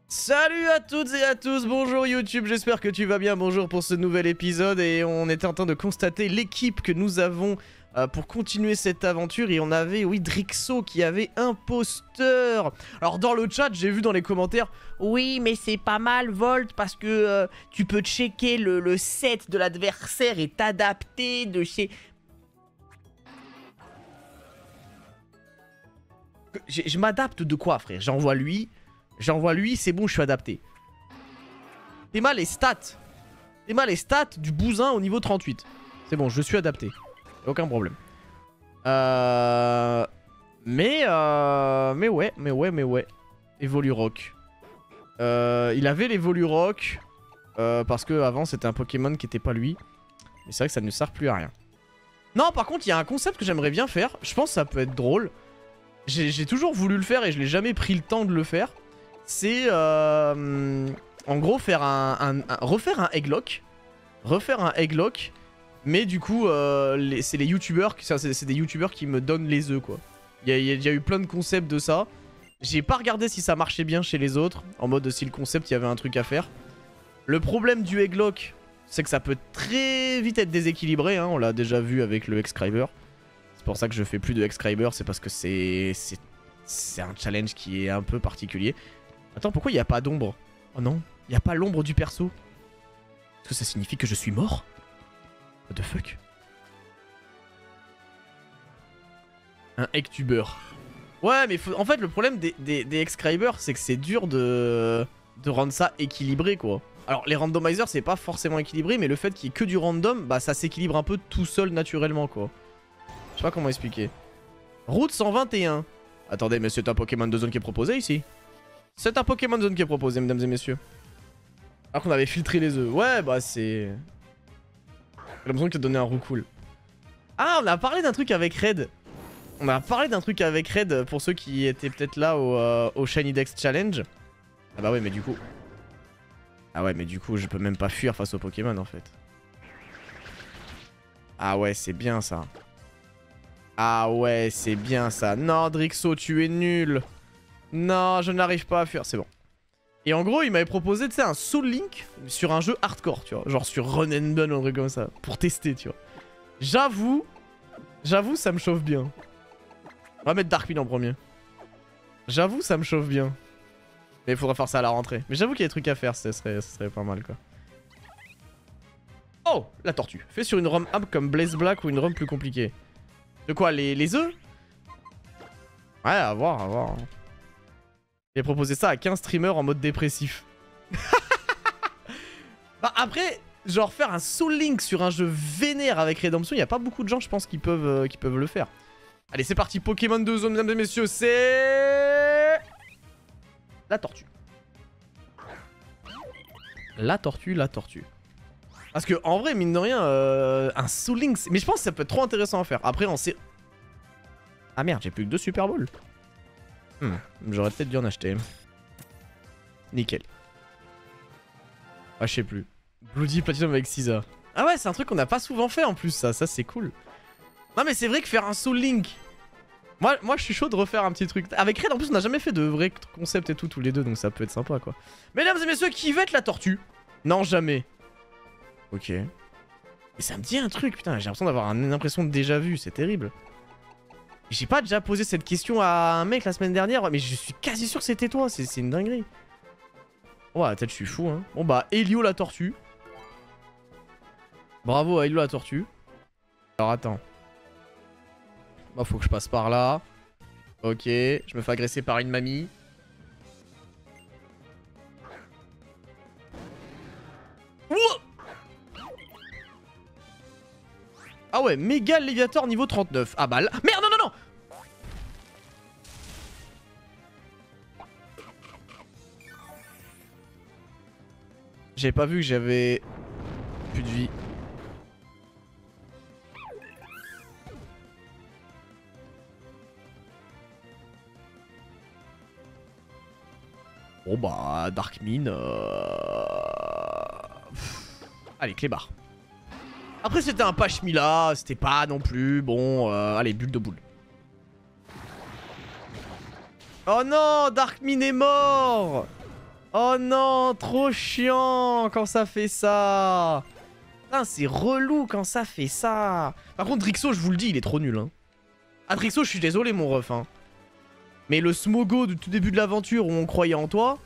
Salut à toutes et à tous, bonjour YouTube, j'espère que tu vas bien, bonjour pour ce nouvel épisode. Et on était en train de constater l'équipe que nous avons pour continuer cette aventure. Et on avait, oui, Drixo qui avait imposteur. Alors dans le chat, j'ai vu dans les commentaires, oui mais c'est pas mal Volt parce que tu peux checker le set de l'adversaire et t'adapter de chez... Je m'adapte de quoi frère? J'envoie lui, c'est bon, je suis adapté. T'es mal les stats. T'es mal les stats du bousin au niveau 38. C'est bon, je suis adapté. Aucun problème. Mais ouais. Evolurock. Il avait l'Evolurock. Parce que avant c'était un Pokémon qui était pas lui. Mais c'est vrai que ça ne sert plus à rien. Non, par contre, il y a un concept que j'aimerais bien faire. Je pense que ça peut être drôle. J'ai toujours voulu le faire et je n'ai jamais pris le temps de le faire. C'est en gros faire refaire un Egglock. Refaire un Egglock. Mais du coup, c'est les youtubeurs, c'est des youtubeurs qui me donnent les œufs quoi. Il y a déjà eu plein de concepts de ça. J'ai pas regardé si ça marchait bien chez les autres. En mode si le concept, il y avait un truc à faire. Le problème du Egglock, c'est que ça peut très vite être déséquilibré. Hein, on l'a déjà vu avec le Excalibur. C'est pour ça que je fais plus de Excalibur. C'est parce que c'est un challenge qui est un peu particulier. Attends, pourquoi il n'y a pas d'ombre? Oh non, il n'y a pas l'ombre du perso. Est-ce que ça signifie que je suis mort? What the fuck? Un Eggtuber. Ouais, mais en fait, le problème des Excalibur, c'est que c'est dur de rendre ça équilibré, quoi. Alors, les randomizers, c'est pas forcément équilibré, mais le fait qu'il y ait que du random, bah ça s'équilibre un peu tout seul naturellement, quoi. Je sais pas comment expliquer. Route 121. Attendez, mais c'est un Pokémon de zone qui est proposé ici. C'est un Pokémon de zone qui est proposé, mesdames et messieurs. Alors qu'on avait filtré les œufs. Ouais, bah c'est... J'ai l'impression qu'il a donné un roux cool. Ah, on a parlé d'un truc avec Red. On a parlé d'un truc avec Red pour ceux qui étaient peut-être là au Shiny Dex Challenge. Ah bah ouais, mais du coup... Ah ouais, mais du coup, je peux même pas fuir face au Pokémon en fait. Ah ouais, c'est bien ça. Ah ouais, c'est bien ça. Non, Drixo, tu es nul. Non, je n'arrive pas à fuir. C'est bon. Et en gros, il m'avait proposé, tu sais, un Soul Link sur un jeu hardcore, tu vois. Genre sur Run and Gun ou un truc comme ça. Pour tester, tu vois. J'avoue, ça me chauffe bien. On va mettre Darkmin en premier. J'avoue, ça me chauffe bien. Mais il faudrait faire ça à la rentrée. Mais j'avoue qu'il y a des trucs à faire, ce serait pas mal, quoi. Oh, la tortue. Fait sur une ROM app comme Blaze Black ou une ROM plus compliquée. De quoi, les œufs? Ouais, à voir, à voir. J'ai proposé ça à 15 streamers en mode dépressif. Bah après, genre faire un Soul Link sur un jeu vénère avec Redemption, il n'y a pas beaucoup de gens, je pense, qui peuvent le faire. Allez, c'est parti, Pokémon de zone, mesdames et messieurs, c'est... La tortue. La tortue. Parce que en vrai, mine de rien, un Soul Link... Mais je pense que ça peut être trop intéressant à faire. Après, on sait... Ah merde, j'ai plus que 2 Super Balls. J'aurais peut-être dû en acheter. Nickel. Ah, je sais plus. Bloody Platinum avec Caesar. Ah ouais, c'est un truc qu'on n'a pas souvent fait en plus, ça c'est cool. Non mais c'est vrai que faire un Soul Link... Moi je suis chaud de refaire un petit truc. Avec Red en plus on n'a jamais fait de vrais concepts et tout tous les deux, donc ça peut être sympa quoi. Mesdames et messieurs, qui va être la tortue? Non, jamais. Ok. Et ça me dit un truc, putain, j'ai l'impression d'avoir une impression de déjà vu, c'est terrible. J'ai pas déjà posé cette question à un mec la semaine dernière, mais je suis quasi sûr que c'était toi, c'est une dinguerie. Ouais, peut-être je suis fou, hein. Bon bah, Elio la tortue. Bravo à Elio la tortue. Alors attends. Bah faut que je passe par là. Ok, je me fais agresser par une mamie. Ah ouais, méga Léviator niveau 39. Ah bah là... Merde, non, non, non. J'avais pas vu que j'avais plus de vie. Bon bah, Darkmin... Allez, clébard. Après c'était un Pachmila, c'était pas non plus... Bon, allez, bulle de boule. Oh non, Darkmin est mort. Oh non, trop chiant quand ça fait ça. Putain, c'est relou quand ça fait ça. Par contre, Drixo, je vous le dis, il est trop nul. Hein. Ah, Drixo, je suis désolé, mon ref. Hein. Mais le Smogo du tout début de l'aventure où on croyait en toi...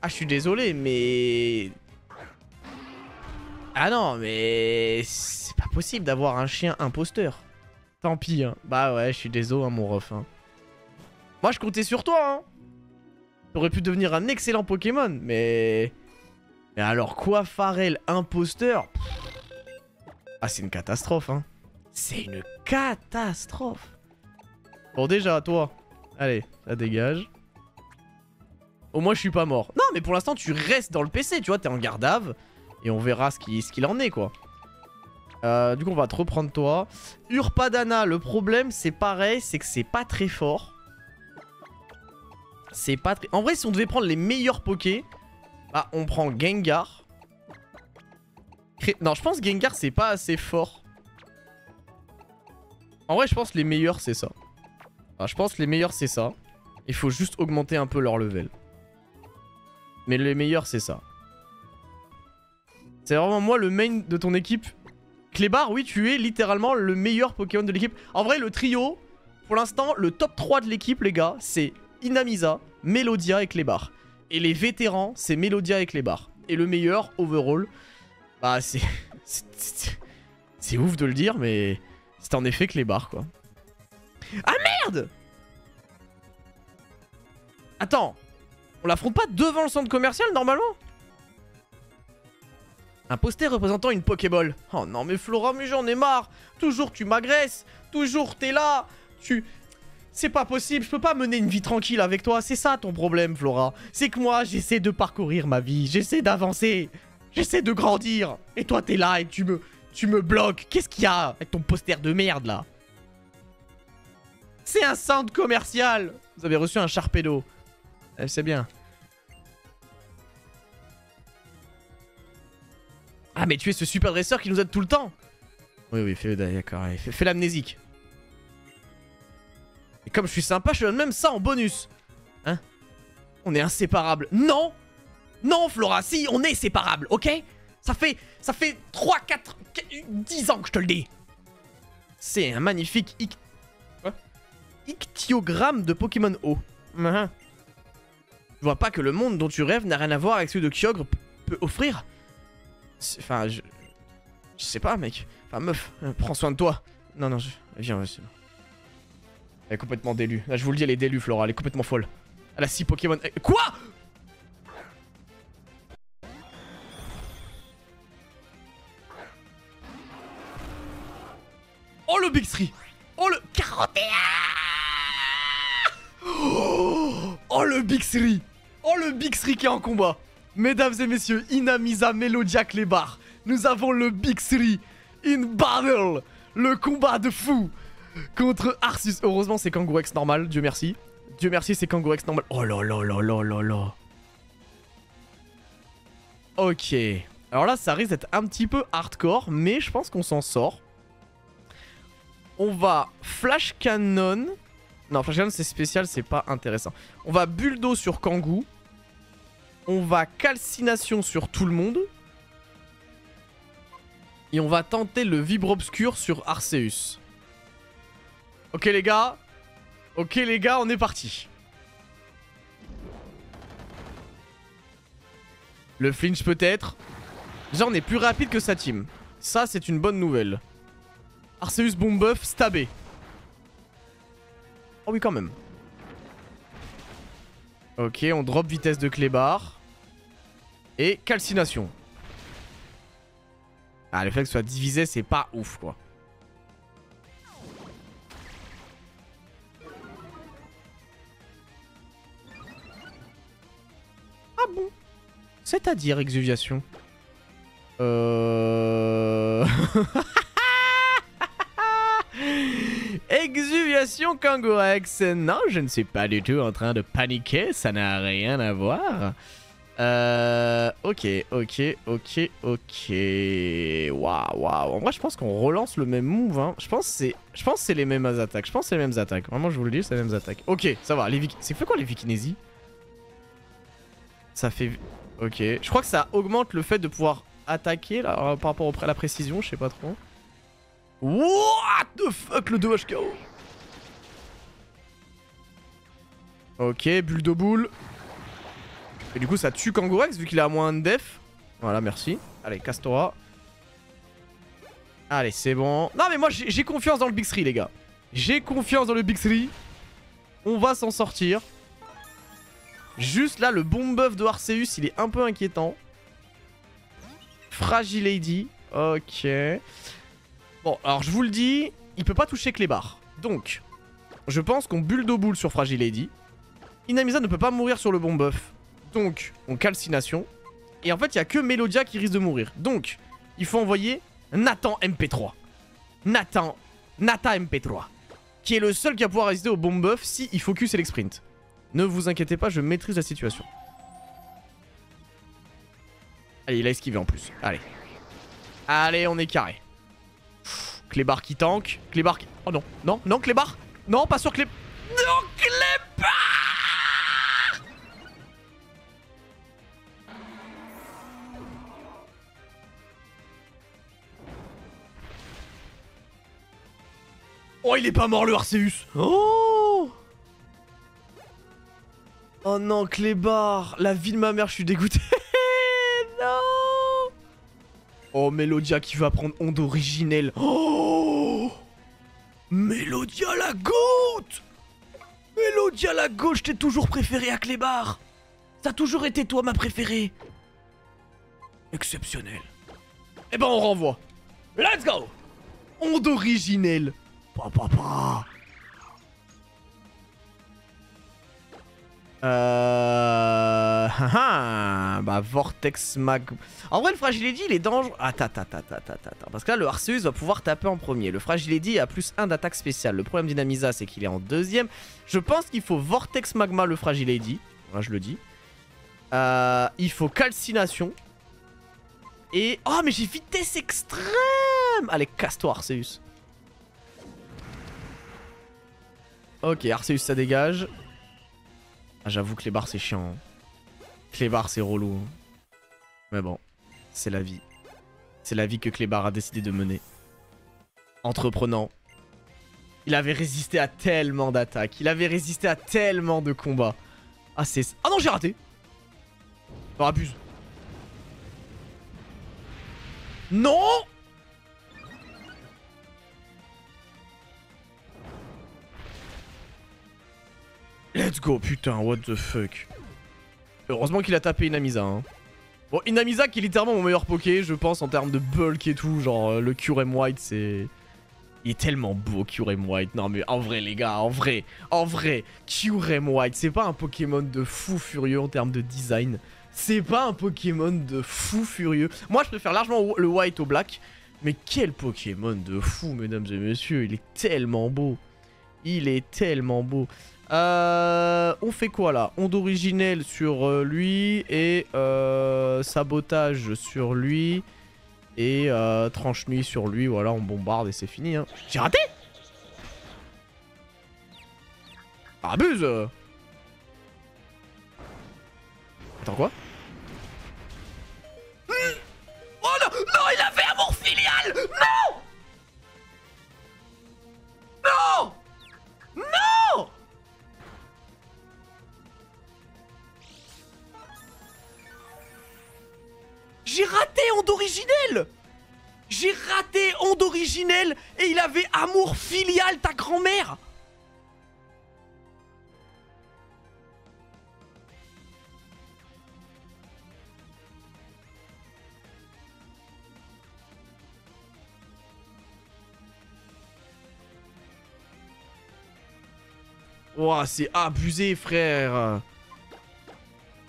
Ah, je suis désolé, mais... Ah non, mais... C'est pas possible d'avoir un chien imposteur. Tant pis, hein. Bah ouais, je suis désolé, hein, mon ref. Hein. Moi, je comptais sur toi, hein. T'aurais pu devenir un excellent Pokémon, mais... Mais alors quoi, Pharrell, imposteur? Ah, c'est une catastrophe, hein. C'est une catastrophe. Bon, déjà, toi. Allez, ça dégage. Au moins, je suis pas mort. Non, mais pour l'instant, tu restes dans le PC, tu vois. T'es en garde-ave. Et on verra ce qu'il en est, quoi. Du coup, on va te reprendre, toi. Urpadana, le problème, c'est pareil, c'est que c'est pas très fort. C'est pas très... En vrai, si on devait prendre les meilleurs Pokés, bah, on prend Gengar. Non, je pense Gengar, c'est pas assez fort. En vrai, je pense les meilleurs, c'est ça. Enfin, je pense les meilleurs, c'est ça. Il faut juste augmenter un peu leur level. Mais les meilleurs, c'est ça. C'est vraiment moi le main de ton équipe. Clébar, oui, tu es littéralement le meilleur Pokémon de l'équipe. En vrai, le trio, pour l'instant, le top 3 de l'équipe, les gars, c'est Inamisa, Melodia et Clébar. Et les vétérans, c'est Melodia et Clébar. Et le meilleur, overall, bah c'est... C'est ouf de le dire, mais c'est en effet Clébar, quoi. Ah merde! Attends, on l'affronte pas devant le centre commercial, normalement? Un poster représentant une Pokéball. Oh non mais Flora, mais j'en ai marre. Toujours tu m'agresses. Toujours t'es là. C'est pas possible, je peux pas mener une vie tranquille avec toi. C'est ça ton problème, Flora. C'est que moi, j'essaie de parcourir ma vie. J'essaie d'avancer. J'essaie de grandir. Et toi, t'es là et tu me bloques. Qu'est-ce qu'il y a avec ton poster de merde, là? C'est un centre commercial. Vous avez reçu un Sharpedo. C'est bien. Ah, mais tu es ce super dresseur qui nous aide tout le temps. Oui, d'accord. Fais l'amnésique. Et comme je suis sympa, je te donne même ça en bonus. Hein? On est inséparables. Non! Non, Flora, si, on est séparables, ok? Ça fait 3, 4, 10 ans que je te le dis. C'est un magnifique ictiogramme de Pokémon O. Je vois pas que le monde dont tu rêves n'a rien à voir avec celui de Kyogre peut offrir. Enfin, je sais pas, mec. Enfin, meuf, prends soin de toi. Non, viens, c'est bon. Elle est complètement délue. Là, je vous le dis, elle est délue, Flora. Elle est complètement folle. Elle a 6 Pokémon. Quoi? Oh, le Big 3. Oh, le 41. Oh, le Big 3. Oh, le Big 3 qui est en combat. Mesdames et messieurs, Inamisa, Melodia, Clébar. Nous avons le Big 3 in battle. Le combat de fou. Contre Arceus. Heureusement, c'est Kangourex normal. Dieu merci. Dieu merci, c'est Kangourex normal. Oh là là là là là là. Ok. Alors là, ça risque d'être un petit peu hardcore, mais je pense qu'on s'en sort. On va Flash Cannon. Non, Flash Cannon, c'est spécial, c'est pas intéressant. On va Bulldo sur Kangoo. On va Calcination sur tout le monde. Et on va tenter le Vibre Obscur sur Arceus. Ok les gars, on est parti. Le flinch peut-être. Déjà on est plus rapide que sa team. Ça c'est une bonne nouvelle. Arceus bomb buff, stabé. Oh oui quand même. Ok, on drop vitesse de Clébar. Et calcination. Ah, le fait que ce soit divisé, c'est pas ouf quoi. Ah bon? C'est-à-dire exuviation. Exuviation Kangourex. Non, je ne suis pas du tout en train de paniquer. Ça n'a rien à voir. Ok. Waouh. En vrai, je pense qu'on relance le même move. Hein. Je pense que c'est les mêmes attaques. Vraiment, je vous le dis, c'est les mêmes attaques. Ok, ça va. C'est fait quoi les Vikinésies? Ça fait... Ok. Je crois que ça augmente le fait de pouvoir attaquer là, par rapport à la précision, je sais pas trop. What the fuck, le 2HKO. Ok, bulle de boule. Et du coup, ça tue Kangourex vu qu'il a moins de def. Voilà, merci. Allez, casse-toi. Allez, c'est bon. Non, mais moi, j'ai confiance dans le Big 3, les gars. J'ai confiance dans le Big 3. On va s'en sortir. Juste là, le bon buff de Arceus, il est un peu inquiétant. Fragile Lady. Ok. Bon, alors je vous le dis, il peut pas toucher Clébar. Donc, je pense qu'on bulle de boule sur Fragile Lady. Inamisa ne peut pas mourir sur le bon buff. Donc, on calcination. Et en fait, il n'y a que Melodia qui risque de mourir. Donc, il faut envoyer Nathan MP3. Nata MP3. Qui est le seul qui va pouvoir résister au bon buff si il focus et l'exprint. Ne vous inquiétez pas, je maîtrise la situation. Allez, il a esquivé en plus. Allez. Allez, on est carré. Clébar qui tank. Clébar qui... Oh non, non, non, Clébar. Non, pas sur Clébar. Non, Clébar. Oh, il est pas mort le Arceus. Oh. Oh non, Clébar. La vie de ma mère, je suis dégoûté. Non. Oh, Melodia qui va prendre onde originelle. Oh. Melodia la goûte. Melodia la goûte, je t'ai toujours préféré à Clébar. Ça a toujours été toi ma préférée. Exceptionnel. Eh ben on renvoie. Let's go. Onde originelle. Papa. Bah Vortex Mag... En vrai le Fragility il est dangereux. Attends. Parce que là le Arceus va pouvoir taper en premier. Le Fragility a plus 1 d'attaque spéciale. Le problème d'Inamisa c'est qu'il est en deuxième. Je pense qu'il faut Vortex Magma le Fragility. Là je le dis. Il faut Calcination. Et... Oh mais j'ai vitesse extrême. Allez casse-toi Arceus. Ok Arceus ça dégage. Ah, j'avoue que les barres c'est chiant. Hein. Clébar c'est relou. Hein. Mais bon, c'est la vie. C'est la vie que Clébar a décidé de mener. Entreprenant. Il avait résisté à tellement d'attaques. Il avait résisté à tellement de combats. Ah c'est... Ah non j'ai raté. Non abuse. Non. Let's go, putain, what the fuck. Heureusement qu'il a tapé Inamisa. Hein. Bon, Inamisa qui est littéralement mon meilleur poké, je pense, en termes de bulk et tout. Genre, le Kyurem White, c'est... Il est tellement beau, Kyurem White. Non, mais en vrai, les gars, en vrai, Kyurem White, c'est pas un Pokémon de fou furieux en termes de design. C'est pas un Pokémon de fou furieux. Moi, je préfère largement le White au Black. Mais quel Pokémon de fou, mesdames et messieurs. Il est tellement beau. Il est tellement beau. On fait quoi là? Onde originelle sur lui et sabotage sur lui et tranche nuit sur lui. Voilà, on bombarde et c'est fini. Hein. J'ai raté? Abuse. Attends quoi? Oh non, non, il a fait amour filial. Non. Non. Non. J'ai raté onde originelle. J'ai raté onde originelle et il avait amour filial ta grand-mère. Ouah, c'est abusé frère.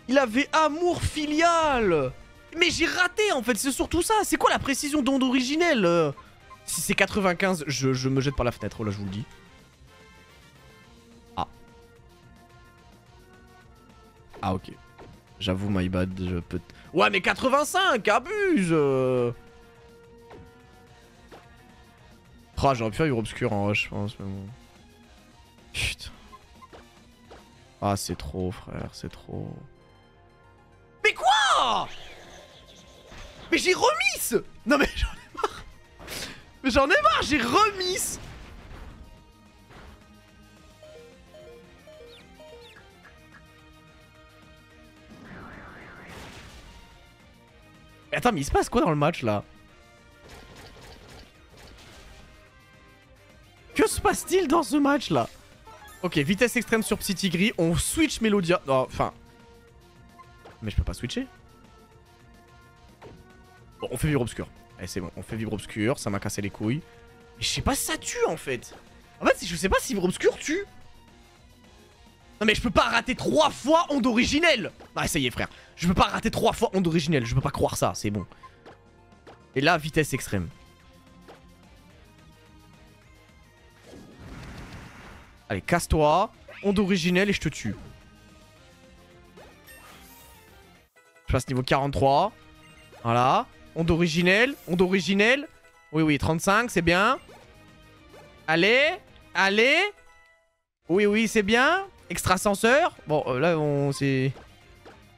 Il avait amour filial. Mais j'ai raté en fait, c'est surtout ça. C'est quoi la précision d'onde originelle? Si c'est 95, je me jette par la fenêtre, là je vous le dis. Ah. Ah ok. J'avoue, my bad, je peux... Ouais mais 85, abuse. Ah, j'aurais pu faire une obscure en rush, je pense, mais bon. Putain. Ah, c'est trop, frère, c'est trop. Oh! Mais j'ai remis! Non mais j'en ai marre! Mais j'en ai marre, j'ai remis! Mais attends, mais il se passe quoi dans le match là? Que se passe-t-il dans ce match là? Ok, vitesse extrême sur Psy-Tigris, on switch Mélodia. Non, enfin... Mais je peux pas switcher. Bon, on fait Vibre Obscur. Allez, c'est bon, on fait Vibre Obscur, ça m'a cassé les couilles. Mais je sais pas si ça tue en fait. En fait, je sais pas si Vibre Obscur tue. Non mais je peux pas rater 3 fois onde originelle. Ah, essayez frère. Je peux pas rater 3 fois onde originelle, je peux pas croire ça, c'est bon. Et là, vitesse extrême. Allez, casse-toi. Onde originelle et je te tue. Je passe niveau 43. Voilà. Onde originelle. Onde originelle. Oui, oui, 35, c'est bien. Allez. Allez. Oui, oui, c'est bien. Extrasenseur. Bon, là, c'est...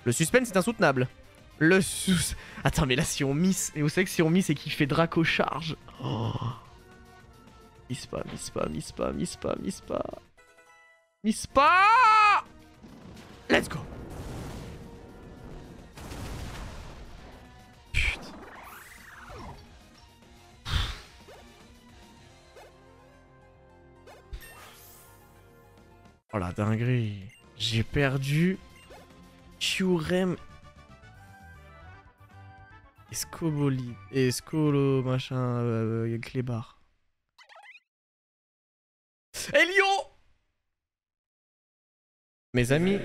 Le suspense est insoutenable. Attends, mais là, si on miss... Et vous savez que si on miss et qu'il fait Draco charge... Oh. Miss pas, miss pas, miss pas, miss pas, miss pas. Miss pas. Let's go. Putain. Oh la dinguerie. J'ai perdu Kyurem Escoboli. Escolo machin Clébar. Elio! Mes amis,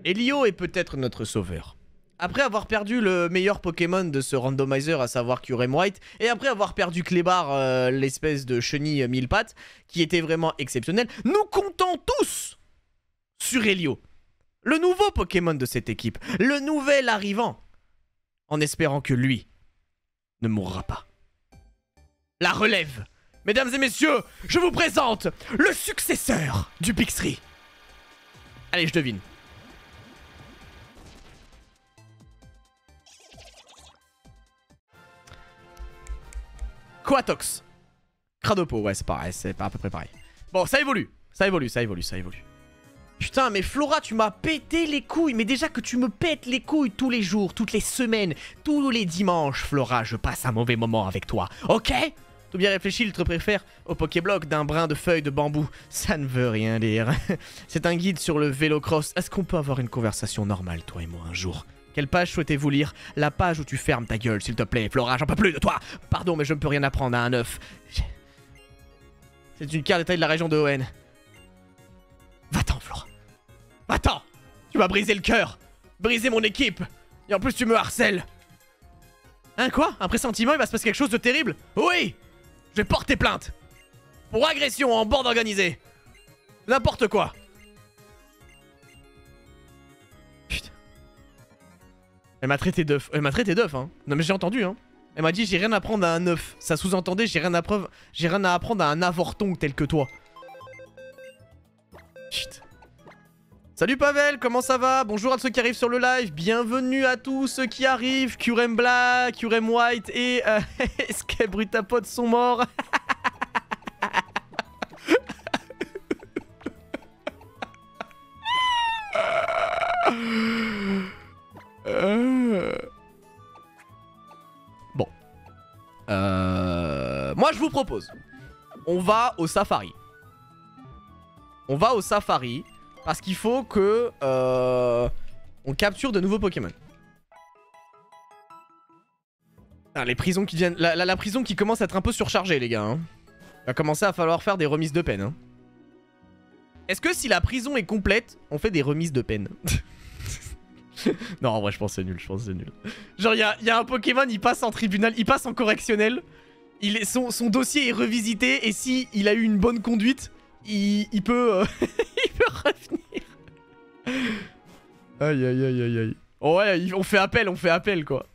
Elio est peut-être notre sauveur. Après avoir perdu le meilleur Pokémon de ce randomizer, à savoir Kyurem White, et après avoir perdu Clébar, l'espèce de chenille mille pattes, qui était vraiment exceptionnel, nous comptons tous sur Elio, le nouveau Pokémon de cette équipe, le nouvel arrivant, en espérant que lui ne mourra pas. La relève. Mesdames et messieurs, je vous présente le successeur du Pixri. Allez, je devine. Coatox. Cradopo, ouais, c'est pareil, c'est pas à peu près pareil. Bon, ça évolue. Ça évolue, ça évolue, ça évolue. Putain, mais Flora, tu m'as pété les couilles. Mais déjà que tu me pètes les couilles tous les jours, toutes les semaines, tous les dimanches, Flora, je passe un mauvais moment avec toi. Ok? Tout bien réfléchi, il te préfère au Pokéblock d'un brin de feuilles de bambou. Ça ne veut rien dire. C'est un guide sur le vélocross. Est-ce qu'on peut avoir une conversation normale, toi et moi, un jour? Quelle page souhaitez-vous lire? La page où tu fermes ta gueule, s'il te plaît. Flora, j'en peux plus de toi. Pardon, mais je ne peux rien apprendre à un œuf. C'est une carte détail de la région de Hoenn. Va-t'en, Flora. Va-t'en. Tu m'as brisé le cœur. Brisé mon équipe. Et en plus, tu me harcèles. Hein, quoi? Un pressentiment, il va se passer quelque chose de terrible? Oui! Je vais porter plainte. Pour agression en bande organisée. N'importe quoi. Putain. Elle m'a traité d'œuf. Elle m'a traité d'œuf, hein. Non mais j'ai entendu, hein. Elle m'a dit j'ai rien à apprendre à un œuf. Ça sous-entendait j'ai rien à apprendre à un avorton tel que toi. Putain. Salut Pavel, comment ça va? Bonjour à ceux qui arrivent sur le live. Bienvenue à tous ceux qui arrivent. Kyurem Black, Kyurem White et Escape Brutapod sont morts. Bon. Moi je vous propose. On va au safari. On va au safari. Parce qu'il faut que on capture de nouveaux Pokémon. Ah, les prisons qui viennent. La prison qui commence à être un peu surchargée, les gars. Hein. Il va commencer à falloir faire des remises de peine. Hein. Est-ce que si la prison est complète, on fait des remises de peine? Non, en vrai, je pense que c'est nul. Je pense que c'est nul. Genre, il y a un Pokémon, il passe en tribunal, il passe en correctionnel. Son dossier est revisité. Et si il a eu une bonne conduite, il peut. Il peut revenir. Aïe aïe aïe aïe aïe. Oh ouais, on fait appel quoi.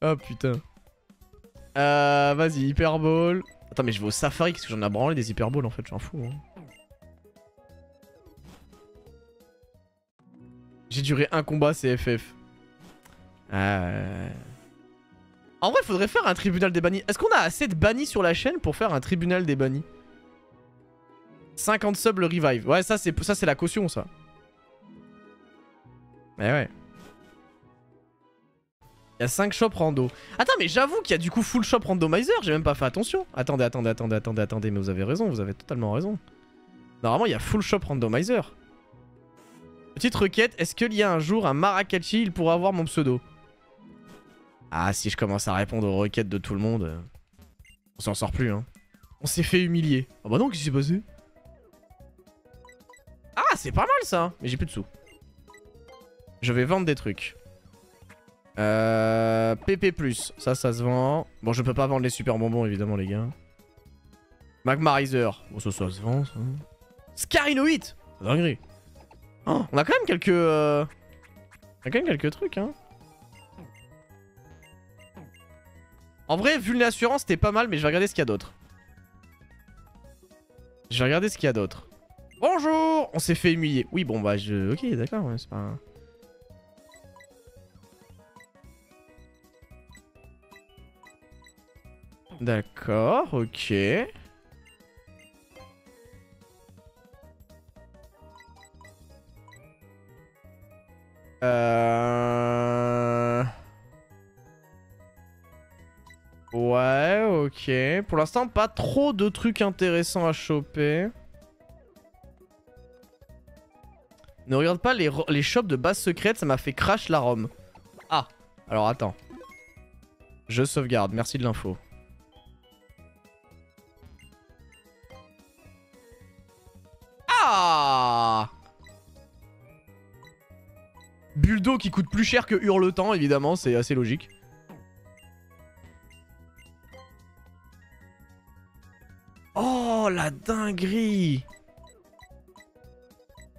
Oh putain. Vas-y, Hyperball. Attends, mais je vais au safari parce que j'en ai branlé des Hyperballs en fait, j'en fous. Hein. J'ai duré un combat CFF. En vrai, faudrait faire un tribunal des bannis. Est-ce qu'on a assez de bannis sur la chaîne pour faire un tribunal des bannis? 50 subs le revive. Ouais, ça c'est la caution, ça. Mais ouais. Il y a 5 shops rando. Attends, mais j'avoue qu'il y a du coup full shop randomizer. J'ai même pas fait attention. Attendez. Mais vous avez raison, vous avez totalement raison. Normalement, il y a full shop randomizer. Petite requête, est-ce qu'il y a un jour un Marakachi, il pourra avoir mon pseudo? Ah, si je commence à répondre aux requêtes de tout le monde, on s'en sort plus, hein. On s'est fait humilier. Ah bah non, qu'est-ce qui s'est passé? Ah, c'est pas mal ça. Mais j'ai plus de sous. Je vais vendre des trucs. PP+, ça se vend. Bon, je peux pas vendre les super bonbons, évidemment, les gars. Magmarizer. Bon, ça se vend, ça. Scarinoït. Dinguerie. Oh, on a quand même quelques... On a quand même quelques trucs, hein. En vrai, vu l'assurance, c'était pas mal, mais je vais regarder ce qu'il y a d'autre. Je vais regarder ce qu'il y a d'autre. Bonjour. On s'est fait humilier. Oui, bon, bah, ok, d'accord, ouais, c'est pas... D'accord, ok. Ouais, ok. Pour l'instant, pas trop de trucs intéressants à choper. Ne regarde pas les shops de base secrète, ça m'a fait crash la ROM. Ah, alors attends. Je sauvegarde, merci de l'info. Ah! Buldo qui coûte plus cher que Hurletemps, évidemment, c'est assez logique. Oh, la dinguerie!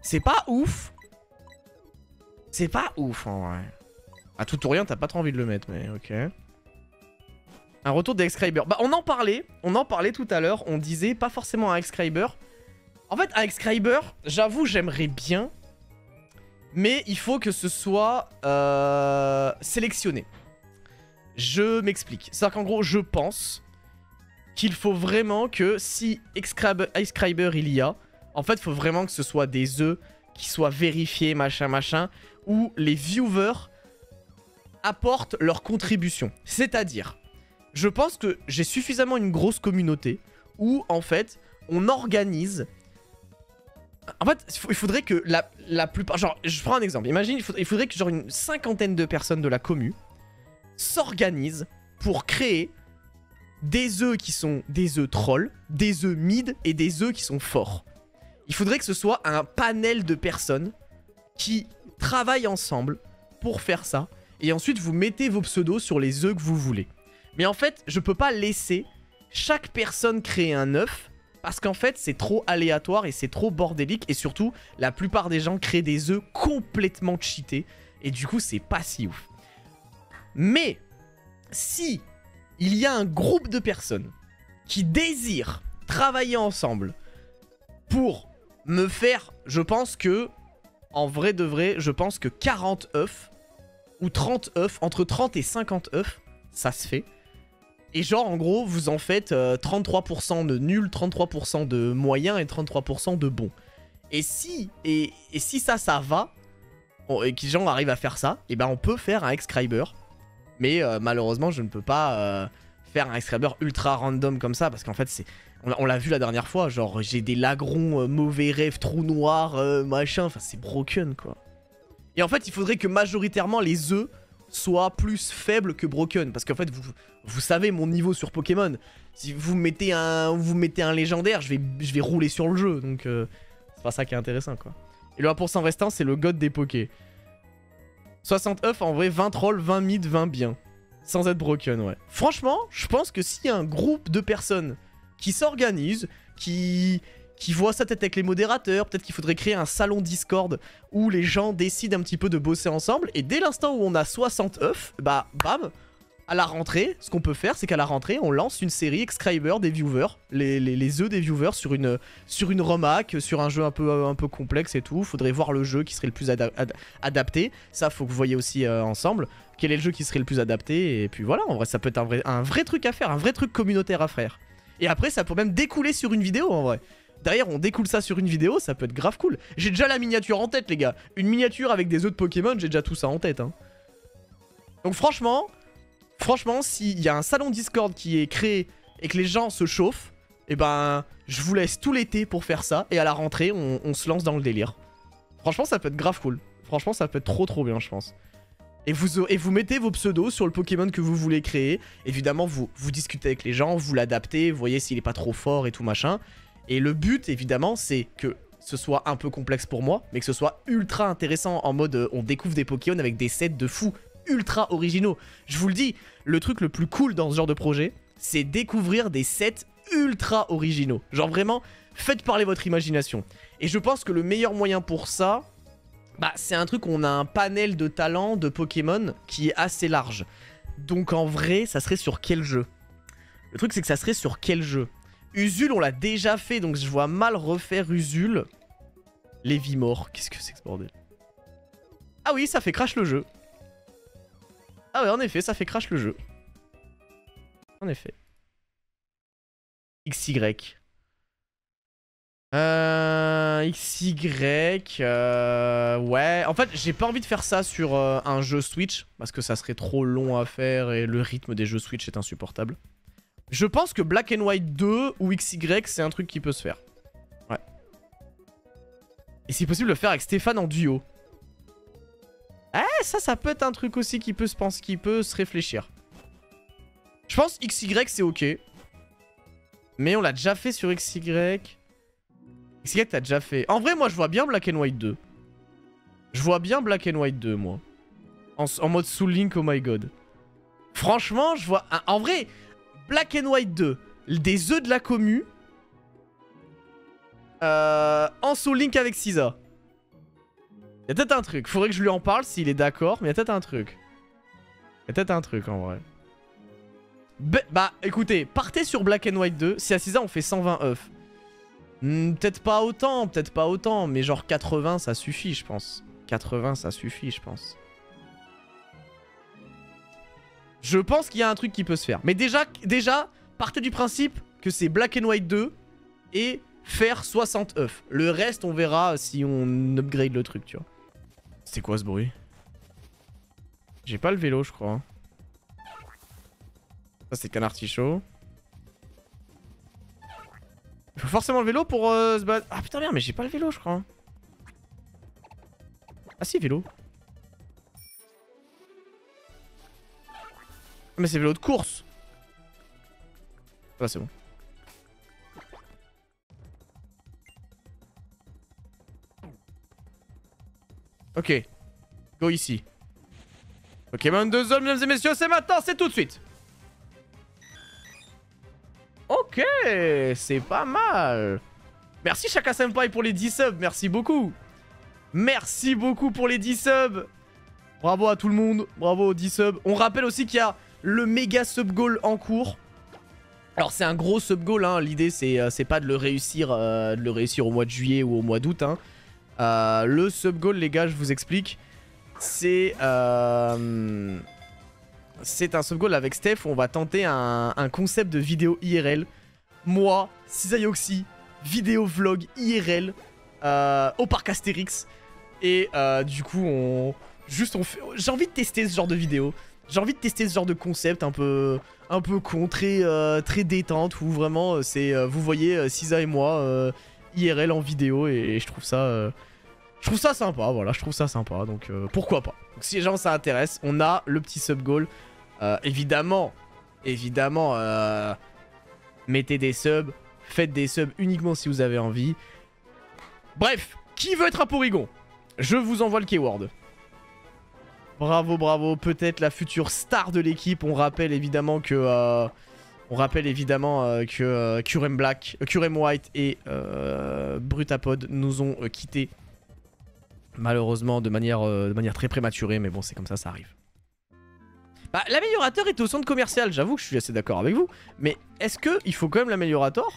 C'est pas ouf. C'est pas ouf, en vrai. À tout ou rien, t'as pas trop envie de le mettre, mais ok. Un retour d'Excriber. Bah, on en parlait tout à l'heure. On disait pas forcément un Excriber. En fait, un Excriber, j'avoue, j'aimerais bien. Mais il faut que ce soit sélectionné. Je m'explique. C'est-à-dire qu'en gros, je pense qu'il faut vraiment que si Excriber il y a, en fait, il faut vraiment que ce soit des œufs qui soient vérifiés, machin, où les viewers apportent leur contribution. C'est-à-dire, je pense que j'ai suffisamment une grosse communauté où, en fait, on organise... En fait, il faudrait que la plupart... Genre, je prends un exemple. Imagine, il faudrait que genre une cinquantaine de personnes de la commu s'organisent pour créer des œufs qui sont des œufs trolls, des œufs mid et des œufs qui sont forts. Il faudrait que ce soit un panel de personnes qui travaillent ensemble pour faire ça. Et ensuite, vous mettez vos pseudos sur les œufs que vous voulez. Mais en fait, je peux pas laisser chaque personne créer un œuf. Parce qu'en fait, c'est trop aléatoire et c'est trop bordélique. Et surtout, la plupart des gens créent des œufs complètement cheatés. Et du coup, c'est pas si ouf. Mais, si il y a un groupe de personnes qui désirent travailler ensemble pour me faire, je pense que, en vrai de vrai, je pense que 40 œufs ou 30 œufs, entre 30 et 50 œufs, ça se fait. Et genre, en gros, vous en faites 33% de nuls, 33% de moyens et 33% de bons. Et si, ça va, et que les gens arrivent à faire ça, et ben on peut faire un Excriber. Mais malheureusement, je ne peux pas faire un Excriber ultra random comme ça, parce qu'en fait, c'est... On l'a vu la dernière fois, genre, j'ai des lagrons, mauvais rêves, trous noirs, machin, enfin, c'est broken, quoi. Et en fait, il faudrait que majoritairement les œufs soit plus faible que broken, parce qu'en fait vous savez mon niveau sur Pokémon. Si vous mettez un légendaire, je vais rouler sur le jeu, donc c'est pas ça qui est intéressant, quoi. Et le 1% restant, c'est le god des Pokés. 60 œufs, en vrai, 20 trolls, 20 mid, 20 bien, sans être broken, ouais. Franchement, je pense que s'il y a un groupe de personnes qui s'organisent, qui voient ça peut-être avec les modérateurs, peut-être qu'il faudrait créer un salon Discord où les gens décident un petit peu de bosser ensemble, et dès l'instant où on a 60 œufs, bah bam, à la rentrée, ce qu'on peut faire, c'est qu'à la rentrée, on lance une série Excalibur des viewers, les œufs des viewers sur une remake, sur un jeu un peu complexe et tout. Faudrait voir le jeu qui serait le plus adapté. Ça, faut que vous voyez aussi ensemble. Quel est le jeu qui serait le plus adapté. Et puis voilà, en vrai, ça peut être un vrai truc à faire, un vrai truc communautaire à faire. Et après, ça peut même découler sur une vidéo, en vrai. Derrière, on découle ça sur une vidéo, ça peut être grave cool. J'ai déjà la miniature en tête, les gars. Une miniature avec des œufs de Pokémon, j'ai déjà tout ça en tête, hein. Donc franchement, s'il y a un salon Discord qui est créé et que les gens se chauffent, et ben, je vous laisse tout l'été pour faire ça. Et à la rentrée, on se lance dans le délire. Franchement, ça peut être grave cool. Franchement, ça peut être trop bien, je pense. Et vous mettez vos pseudos sur le Pokémon que vous voulez créer. Évidemment, vous discutez avec les gens, vous l'adaptez, vous voyez s'il est pas trop fort et tout machin. Et le but, évidemment, c'est que ce soit un peu complexe pour moi, mais que ce soit ultra intéressant en mode on découvre des Pokémon avec des sets de fous ultra originaux. Je vous le dis, le truc le plus cool dans ce genre de projet, c'est découvrir des sets ultra originaux. Genre vraiment, faites parler votre imagination. Et je pense que le meilleur moyen pour ça, bah, c'est un truc où on a un panel de talents de Pokémon qui est assez large. Donc en vrai, ça serait sur quel jeu? Le truc, c'est que ça serait sur quel jeu? Usul, on l'a déjà fait, donc je vois mal refaire Usul. Lévimort, qu'est-ce que c'est que ce bordel? Ah oui, ça fait crash le jeu. Ah ouais, en effet, ça fait crash le jeu. En effet. XY. Ouais. En fait, j'ai pas envie de faire ça sur un jeu Switch, parce que ça serait trop long à faire et le rythme des jeux Switch est insupportable. Je pense que Black and White 2 ou XY, c'est un truc qui peut se faire. Ouais. Et c'est possible de le faire avec Stéphane en duo. Eh, ça peut être un truc aussi qui peut se réfléchir. Je pense XY, c'est ok. Mais on l'a déjà fait sur XY. XY, t'as déjà fait. En vrai, moi, je vois bien Black and White 2. Je vois bien Black and White 2, moi. En mode Soul Link, oh my god. Franchement, je vois... En vrai, Black and White 2, des œufs de la commu. En Soul Link avec Sisa. Y'a peut-être un truc. Faudrait que je lui en parle s'il est d'accord. Mais y'a peut-être un truc. Y'a peut-être un truc, en vrai. Bah, écoutez, partez sur Black and White 2. Si à Sisa, on fait 120 œufs. Peut-être pas autant, mais genre 80 ça suffit je pense. 80 ça suffit je pense. Je pense qu'il y a un truc qui peut se faire. Mais déjà partez du principe que c'est Black and White 2 et faire 60 œufs. Le reste on verra si on upgrade le truc tu vois. C'est quoi ce bruit? J'ai pas le vélo je crois. Ça c'est qu'un artichaut. Il faut forcément le vélo pour se battre. Ah putain merde, mais j'ai pas le vélo je crois. Ah si, vélo. Mais c'est vélo de course. Ah c'est bon. Ok. Go ici. Pokémon de zone, mesdames et messieurs, c'est maintenant, c'est tout de suite. Ok, c'est pas mal. Merci Shaka Senpai pour les 10 subs, merci beaucoup. Merci beaucoup pour les 10 subs. Bravo à tout le monde, bravo aux 10 subs. On rappelle aussi qu'il y a le méga sub goal en cours. Alors c'est un gros sub goal, hein. L'idée c'est pas de le réussir au mois de juillet ou au mois d'août. Hein. Le sub goal, les gars, je vous explique. C'est un sub goal avec Steph où on va tenter un concept de vidéo IRL. Moi, Cisayoxy, vidéo vlog IRL au parc Astérix. Et du coup, j'ai envie de tester ce genre de vidéo. J'ai envie de tester ce genre de concept un peu con, très détente. Où vraiment, vous voyez Cisa et moi IRL en vidéo. Et je trouve ça... sympa, voilà, je trouve ça sympa, donc pourquoi pas. Donc si les gens ça intéresse, on a le petit sub goal. Évidemment, mettez des subs, faites des subs uniquement si vous avez envie. Bref, qui veut être un Porygon? Je vous envoie le keyword. Bravo, bravo, peut-être la future star de l'équipe. On rappelle évidemment que... Curem Black, Curem White et Brutapod nous ont quittés. Malheureusement de manière très prématurée, mais bon c'est comme ça arrive. Bah, l'améliorateur est au centre commercial, j'avoue que je suis assez d'accord avec vous. Mais est-ce qu'il faut quand même l'améliorateur?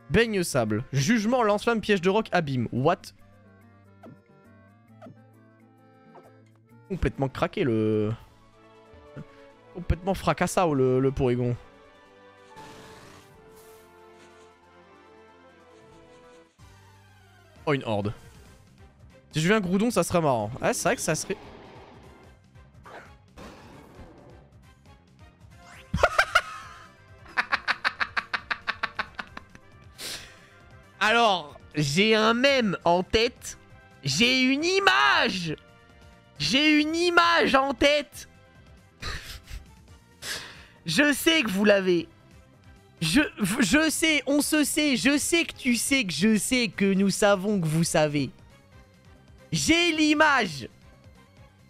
Baigne sable. Jugement, lance-flamme, piège de roc, abîme. What? Complètement craqué le... Complètement fracassao le Porygon. Oh, une horde. Si je veux un Groudon, ça serait marrant. Ouais, c'est vrai que ça serait... Alors, j'ai un mème en tête. J'ai une image. J'ai une image en tête. Je sais que vous l'avez. Je sais, on se sait. Je sais que tu sais que je sais que nous savons que vous savez. J'ai l'image.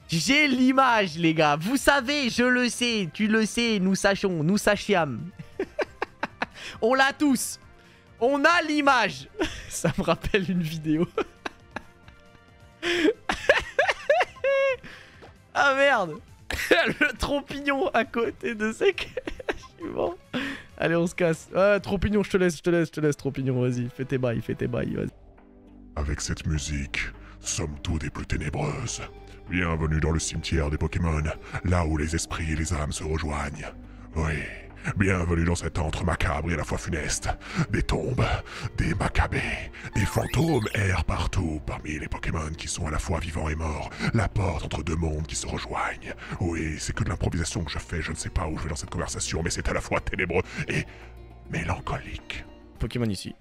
J'ai l'image, les gars. Vous savez, je le sais. Tu le sais, nous sachons, nous sachiams. On l'a tous. On a l'image. Ça me rappelle une vidéo. Ah merde. Le trompignon à côté de sec. Je suis mort. Allez, on se casse. Ah, trompignon, je te laisse, trompignon. Vas-y, fais tes bails, vas-y. Avec cette musique, somme toute des plus ténébreuses. Bienvenue dans le cimetière des Pokémon, là où les esprits et les âmes se rejoignent. Oui, bienvenue dans cet antre macabre et à la fois funeste. Des tombes, des macabées, des fantômes errent partout parmi les Pokémon qui sont à la fois vivants et morts. La porte entre deux mondes qui se rejoignent. Oui, c'est que de l'improvisation que je fais, je ne sais pas où je vais dans cette conversation, mais c'est à la fois ténébreux et mélancolique. Pokémon ici.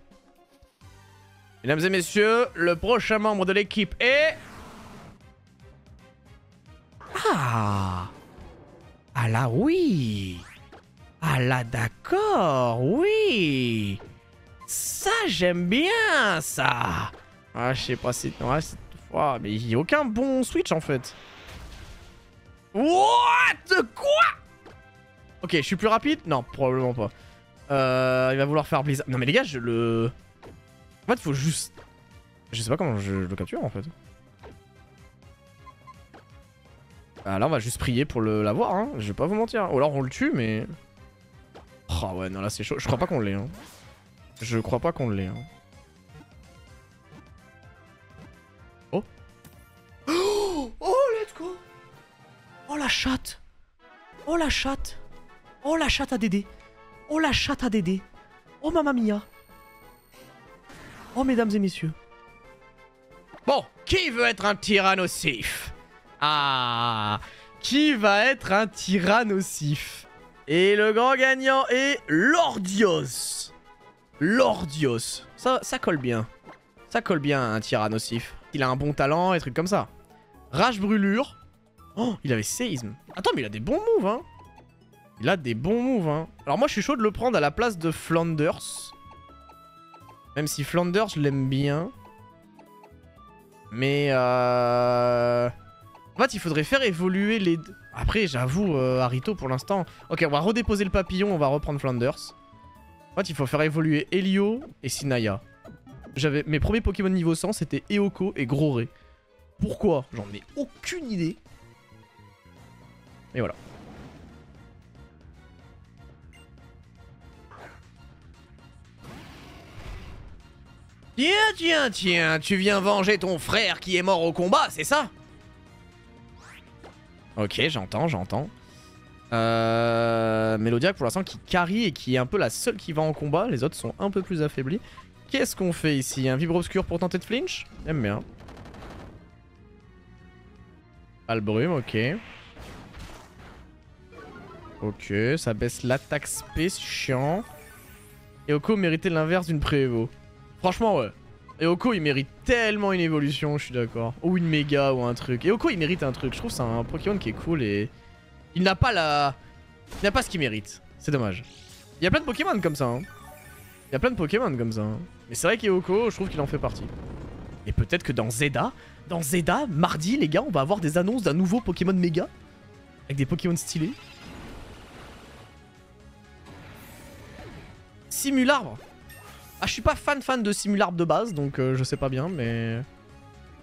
Mesdames et messieurs, le prochain membre de l'équipe est... Ah! Ah là, oui! Ah là, d'accord, oui! Ça, j'aime bien, ça! Ah, je sais pas si... Ouais, cette fois... Mais il n'y a aucun bon switch, en fait. What? Quoi? Ok, je suis plus rapide? Non, probablement pas. Il va vouloir faire Blizzard. Non, mais les gars, je le... En fait, faut juste... Je sais pas comment je le capture, en fait. Ah, là, on va juste prier pour l'avoir, hein. Je vais pas vous mentir. Ou alors, on le tue, mais... Oh, ouais, non, là, c'est chaud. Je crois pas qu'on l'ait, hein. Je crois pas qu'on l'ait, hein. Oh. Oh, let's go. Oh, la chatte. Oh, la chatte. Oh, la chatte à Dédé. Oh, la chatte à Dédé. Oh, mamma mia. Oh, mesdames et messieurs. Bon, qui veut être un tyrannosif? Ah, qui va être un tyrannosif? Et le grand gagnant est Lordios. Lordios. Ça colle bien. Ça colle bien un tyrannosif. Il a un bon talent et trucs comme ça. Rage brûlure. Oh, il avait séisme. Attends, mais il a des bons moves, hein. Il a des bons moves, hein. Alors moi, je suis chaud de le prendre à la place de Flanders. Même si Flanders, je l'aime bien. Mais en fait, il faudrait faire évoluer les deux. Après, j'avoue, Harito pour l'instant... Ok, on va redéposer le papillon, on va reprendre Flanders. En fait, il faut faire évoluer Elio et Sinaya. Mes premiers Pokémon niveau 100, c'était Eoko et Groré. Pourquoi? J'en ai aucune idée. Et voilà. Tiens, tu viens venger ton frère qui est mort au combat, c'est ça? Ok, j'entends. Mélodiac pour l'instant qui carry et qui est un peu la seule qui va en combat. Les autres sont un peu plus affaiblis. Qu'est-ce qu'on fait ici? Un vibre obscur pour tenter de flinch? J'aime bien. Albrume, ok. Ok, ça baisse l'attaque space, chiant. Eoko méritait l'inverse d'une pré-évo. Franchement, ouais. Eoko, il mérite tellement une évolution, je suis d'accord. Ou une méga ou un truc. Eoko, il mérite un truc. Je trouve que c'est un Pokémon qui est cool et... Il n'a pas la... Il n'a pas ce qu'il mérite. C'est dommage. Il y a plein de Pokémon comme ça, hein. Il y a plein de Pokémon comme ça, hein. Mais c'est vrai qu'Eoko, je trouve qu'il en fait partie. Et peut-être que dans Zelda, mardi, les gars, on va avoir des annonces d'un nouveau Pokémon méga. Avec des Pokémon stylés. Simularbre. Ah, je suis pas fan de Simularbre de base, donc je sais pas bien, mais...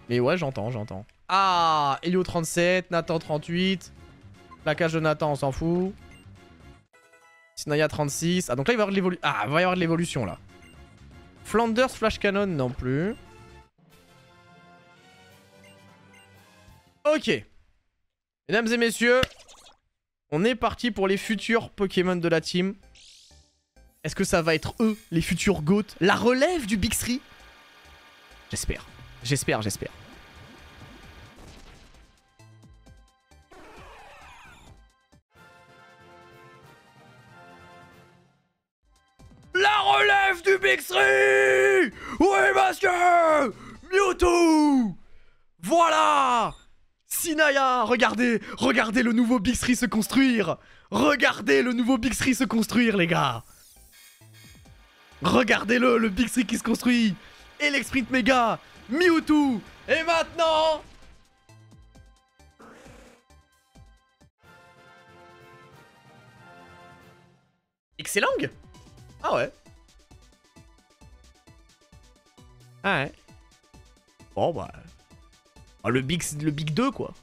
Mais ouais, j'entends. Ah, Helio 37, Nathan 38. La cage de Nathan, on s'en fout. Sinaya 36. Ah, donc là, il va y avoir de l'évolution. Ah, il va y avoir de l'évolution, là. Flanders Flash Cannon, non plus. Ok. Mesdames et messieurs, on est parti pour les futurs Pokémon de la team. Est-ce que ça va être eux, les futurs GOAT? La relève du Big 3? J'espère. J'espère, j'espère. La relève du Big 3! Oui, monsieur! Mewtwo! Voilà! Sinaya, regardez! Regardez le nouveau Big 3 se construire! Regardez le nouveau Big 3 se construire, les gars! Regardez-le, le Big 3 qui se construit! Electrite Mega! Mewtwo! Et maintenant... Excellent! Ah ouais. Ah ouais. Bon bah... Oh, le Big 2 quoi.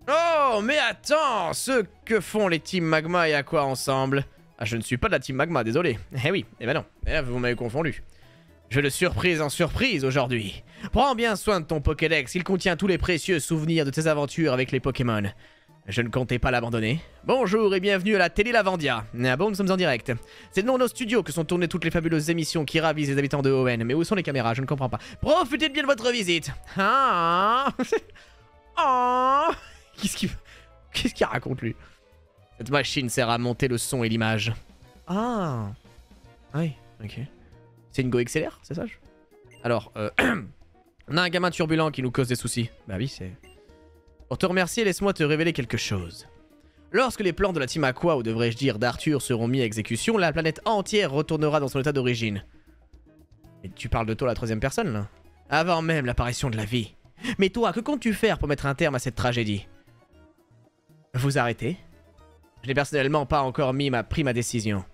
Oh mais attends, ce que font les Team Magma et Aqua ensemble? Ah je ne suis pas de la Team Magma, désolé. Eh oui, eh ben non, eh là, vous m'avez confondu. Je de surprise en surprise aujourd'hui. Prends bien soin de ton Pokédex, il contient tous les précieux souvenirs de tes aventures avec les Pokémon. Je ne comptais pas l'abandonner. Bonjour et bienvenue à la télé Lavandia. Ah bon, nous sommes en direct. C'est dans nos studios que sont tournées toutes les fabuleuses émissions qui ravissent les habitants de ON. Mais où sont les caméras? Je ne comprends pas. Profitez bien de votre visite. Ah. Oh. Qu'est-ce qu'il raconte lui? Cette machine sert à monter le son et l'image. Ah. Oui, ok. C'est une Go XLR, c'est ça? Alors, on a un gamin turbulent qui nous cause des soucis. Bah oui, c'est... Pour te remercier, laisse-moi te révéler quelque chose. Lorsque les plans de la Team Aqua, ou devrais-je dire d'Arthur, seront mis à exécution, la planète entière retournera dans son état d'origine. Et tu parles de toi la troisième personne, là? Avant même l'apparition de la vie. Mais toi, que comptes-tu faire pour mettre un terme à cette tragédie? Vous arrêtez? Je n'ai personnellement pas encore pris ma décision.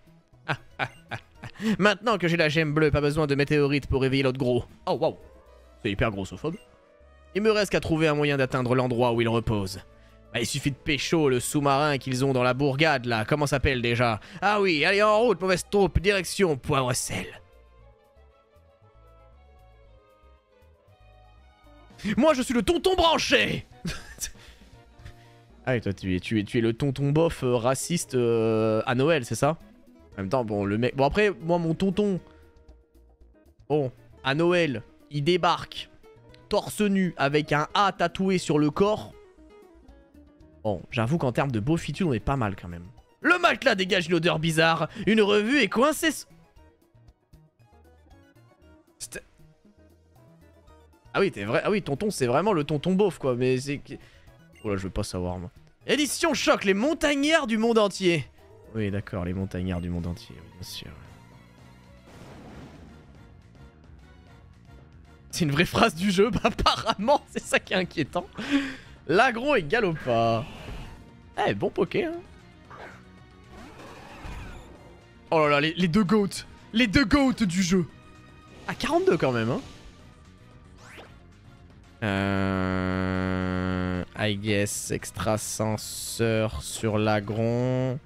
Maintenant que j'ai la gemme bleue, pas besoin de météorite pour réveiller l'autre gros. Oh wow, c'est hyper grossophobe. Il me reste qu'à trouver un moyen d'atteindre l'endroit où il repose. Bah, il suffit de pécho le sous-marin qu'ils ont dans la bourgade là, comment s'appelle déjà? Ah oui, allez en route, mauvaise troupe, direction Poivre-Sel. Moi je suis le tonton branché. Ah oui, toi tu es le tonton bof raciste à Noël, c'est ça? En même temps, bon, le mec... Bon après, moi mon tonton... Bon, à Noël, il débarque... torse nu avec un A tatoué sur le corps. Bon, j'avoue qu'en termes de beaufitude, on est pas mal quand même. Le matelas dégage une odeur bizarre. Une revue est coincée. Ah oui, t'es vrai. Ah oui, tonton, c'est vraiment le tonton beauf quoi. Mais c'est. Oh là, je veux pas savoir moi. Édition choc, les montagnards du monde entier. Oui, d'accord, les montagnards du monde entier, oui, bien sûr. C'est une vraie phrase du jeu, bah apparemment, c'est ça qui est inquiétant. L'agro est Galopa. Eh, bon poké, hein. Oh là là, les deux goats. Les deux goats du jeu. Ah, 42 quand même, hein. I guess, extrasenseur sur l'agron.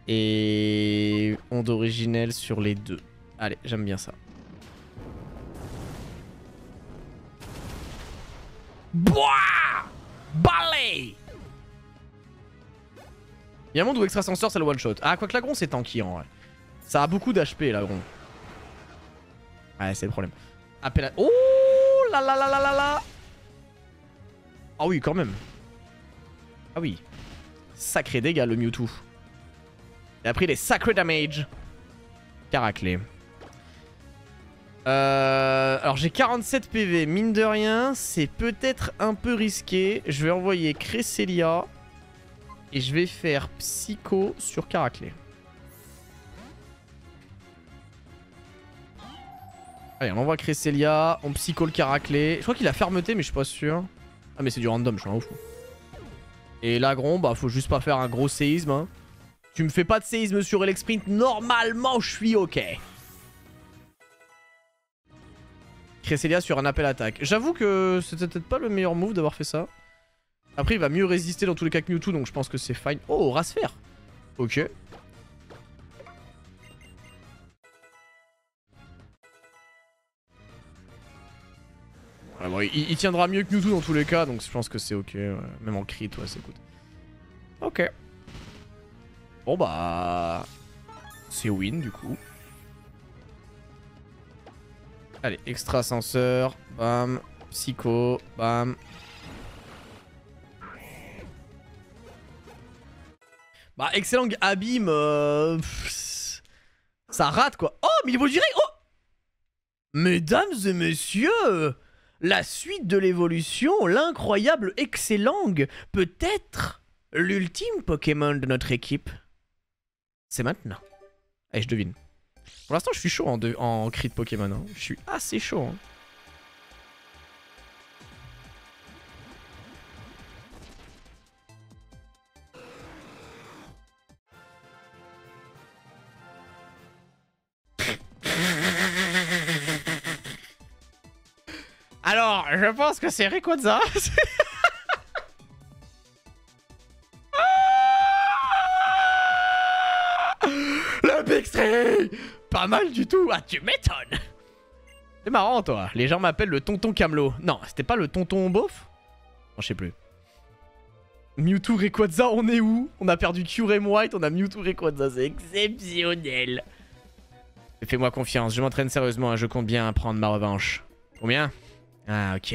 Et onde originelle sur les deux. Allez, j'aime bien ça. Boah! Balai! Il y a un monde où extrasenseur c'est le one shot. Ah, quoique l'agron c'est tanky en vrai. Ça a beaucoup d'HP l'agron. Ouais, c'est le problème. Appel à... Oh là là là là là là! Ah oui, quand même. Ah oui. Sacré dégâts le Mewtwo. Il a pris des sacrés damage. Caraclé. Alors j'ai 47 PV, mine de rien, c'est peut-être un peu risqué. Je vais envoyer Cresselia et je vais faire Psycho sur Caraclé. Allez, on envoie Cresselia, on Psycho le Caraclé. Je crois qu'il a fermeté mais je suis pas sûr. Ah mais c'est du random, je suis un ouf. Et l'agron, bah faut juste pas faire un gros séisme. Hein. Tu me fais pas de séisme sur Elexprint, normalement je suis ok. Cresselia sur un appel attaque. J'avoue que c'était peut-être pas le meilleur move d'avoir fait ça. Après, il va mieux résister dans tous les cas que Mewtwo, donc je pense que c'est fine. Oh, Rasfer. Ok. Ouais, bon, il tiendra mieux que Mewtwo dans tous les cas, donc je pense que c'est ok. Ouais. Même en crit, ouais, c'est good. Ok. Bon bah... c'est win du coup. Allez, extra ascenseur, bam, psycho, bam. Bah, excellent abîme, ça rate quoi. Oh, mais il évolue direct. Oh, mesdames et messieurs, la suite de l'évolution, l'incroyable excellent, peut-être l'ultime Pokémon de notre équipe. C'est maintenant. Allez, je devine. Pour l'instant, je suis chaud en crit de Pokémon. Hein. Je suis assez chaud. Hein. Alors, je pense que c'est Rayquaza. Le Big String. Pas mal du tout. Ah, tu m'étonnes. C'est marrant, toi. Les gens m'appellent le tonton Camelot. Non, c'était pas le tonton beauf? Non, je sais plus. Mewtwo Rayquaza, on est où? On a perdu Kyurem White, on a Mewtwo Rayquaza. C'est exceptionnel. Fais-moi confiance, je m'entraîne sérieusement et je compte bien prendre ma revanche. Combien? Ah, ok.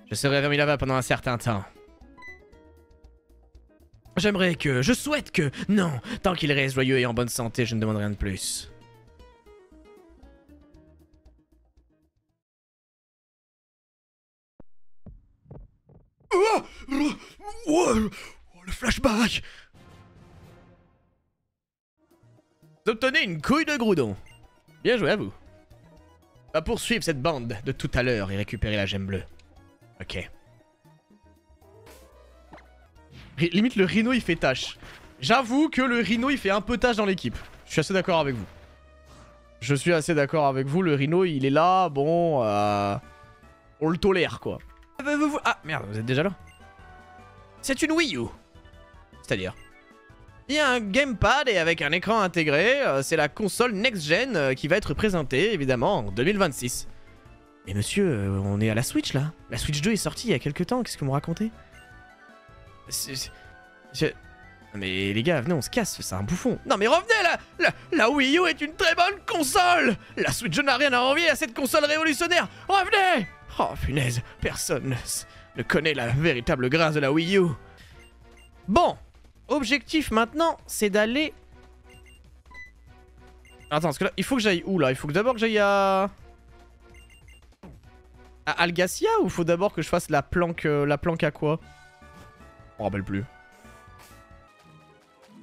Je serai remis là-bas pendant un certain temps. J'aimerais que... Je souhaite que... Non, tant qu'il reste joyeux et en bonne santé, je ne demande rien de plus. Oh, le flashback. Vous obtenez une couille de Groudon. Bien joué à vous. Va poursuivre cette bande de tout à l'heure et récupérer la gemme bleue. Ok. Limite le Rhino il fait tâche. J'avoue que le Rhino il fait un peu tâche dans l'équipe. Je suis assez d'accord avec vous. Je suis assez d'accord avec vous, le Rhino il est là, bon... on le tolère quoi. Ah merde, vous êtes déjà là. C'est une Wii U. C'est-à-dire? Il y a un gamepad et avec un écran intégré, c'est la console next-gen qui va être présentée évidemment en 2026. Mais monsieur, on est à la Switch là. La Switch 2 est sortie il y a quelques temps, qu'est-ce que vous me racontez? Mais les gars, venez, on se casse, c'est un bouffon. Non mais revenez là, la Wii U est une très bonne console. La Switch n'a rien à envier à cette console révolutionnaire. Revenez. Oh punaise, personne ne connaît la véritable grâce de la Wii U. Bon, objectif maintenant, c'est d'aller... Attends, parce que là, il faut que j'aille où là? Il faut que d'abord que j'aille à Algacia ou faut d'abord que je fasse la planque à quoi? Je me rappelle plus.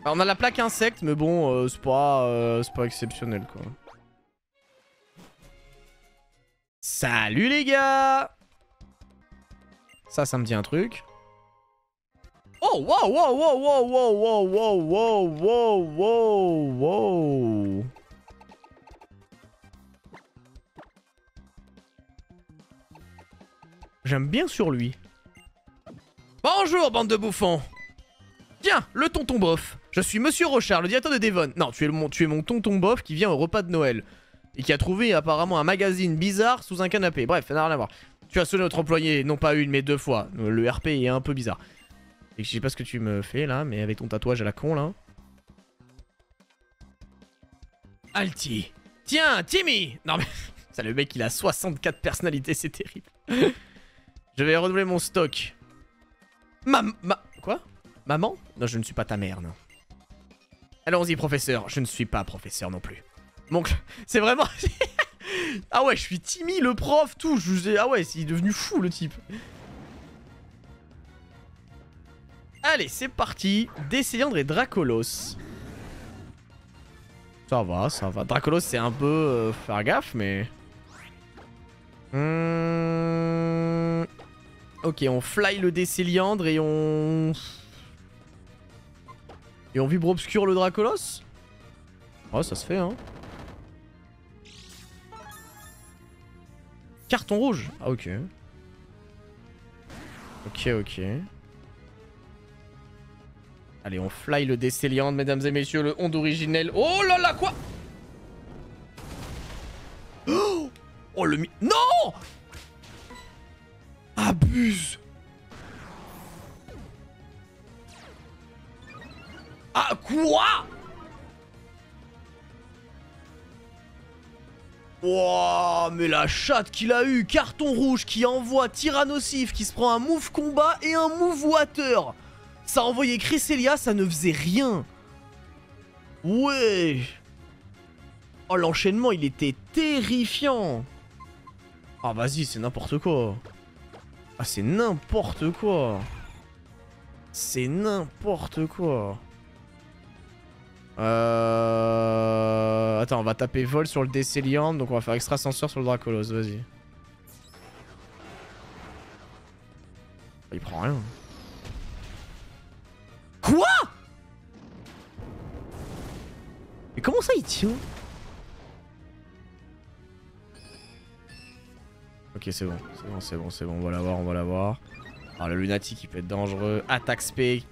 Alors, on a la plaque insecte, mais bon, c'est pas exceptionnel quoi. Salut les gars! Ça me dit un truc. Oh, wow, wow, wow, wow, wow, wow, wow, wow, wow, wow. J'aime bien sur lui. Bonjour, bande de bouffons. Tiens, le tonton bof. Je suis Monsieur Rochard, le directeur de Devon. Non, tu es mon tonton bof qui vient au repas de Noël. Et qui a trouvé apparemment un magazine bizarre sous un canapé. Bref, ça n'a rien à voir. Tu as sonné notre employé, non pas une, mais 2 fois. Le RP est un peu bizarre. Et je sais pas ce que tu me fais là, mais avec ton tatouage à la con là. Alti. Tiens, Timmy. Non mais... Ça, le mec il a 64 personnalités, c'est terrible. Je vais renouveler mon stock. Quoi? Maman? Non, je ne suis pas ta mère, non. Allons-y, professeur. Je ne suis pas professeur non plus. Mon... C'est vraiment... Ah ouais, je suis Timmy, le prof, tout. Ah ouais, il est devenu fou, le type. Allez, c'est parti. Descéliandre et Dracolos. Ça va, ça va. Dracolos, c'est un peu... faire gaffe, mais... Ok, on fly le Descéliandre et on... Et on vibre obscur le Dracolos. Oh, ça se fait, hein. Carton rouge. Ah ok. Ok. Allez, on fly le Décéliande, mesdames et messieurs, le Onde originel. Oh là là, quoi? Oh le Non! Abuse! Ah, quoi? Wouah, mais la chatte qu'il a eu! Carton rouge qui envoie Tyrannosif qui se prend un move combat et un move water! Ça a envoyé Cresselia, ça ne faisait rien! Ouais! Oh, l'enchaînement, il était terrifiant! Ah, vas-y, c'est n'importe quoi! Ah, c'est n'importe quoi! C'est n'importe quoi! Attends, on va taper vol sur le Décéliande, donc on va faire extrasenseur sur le Dracolos, vas-y. Il prend rien. Quoi? Mais comment ça il tient? Ok, c'est bon, on va l'avoir. Alors le lunatique il peut être dangereux. Attaque spé.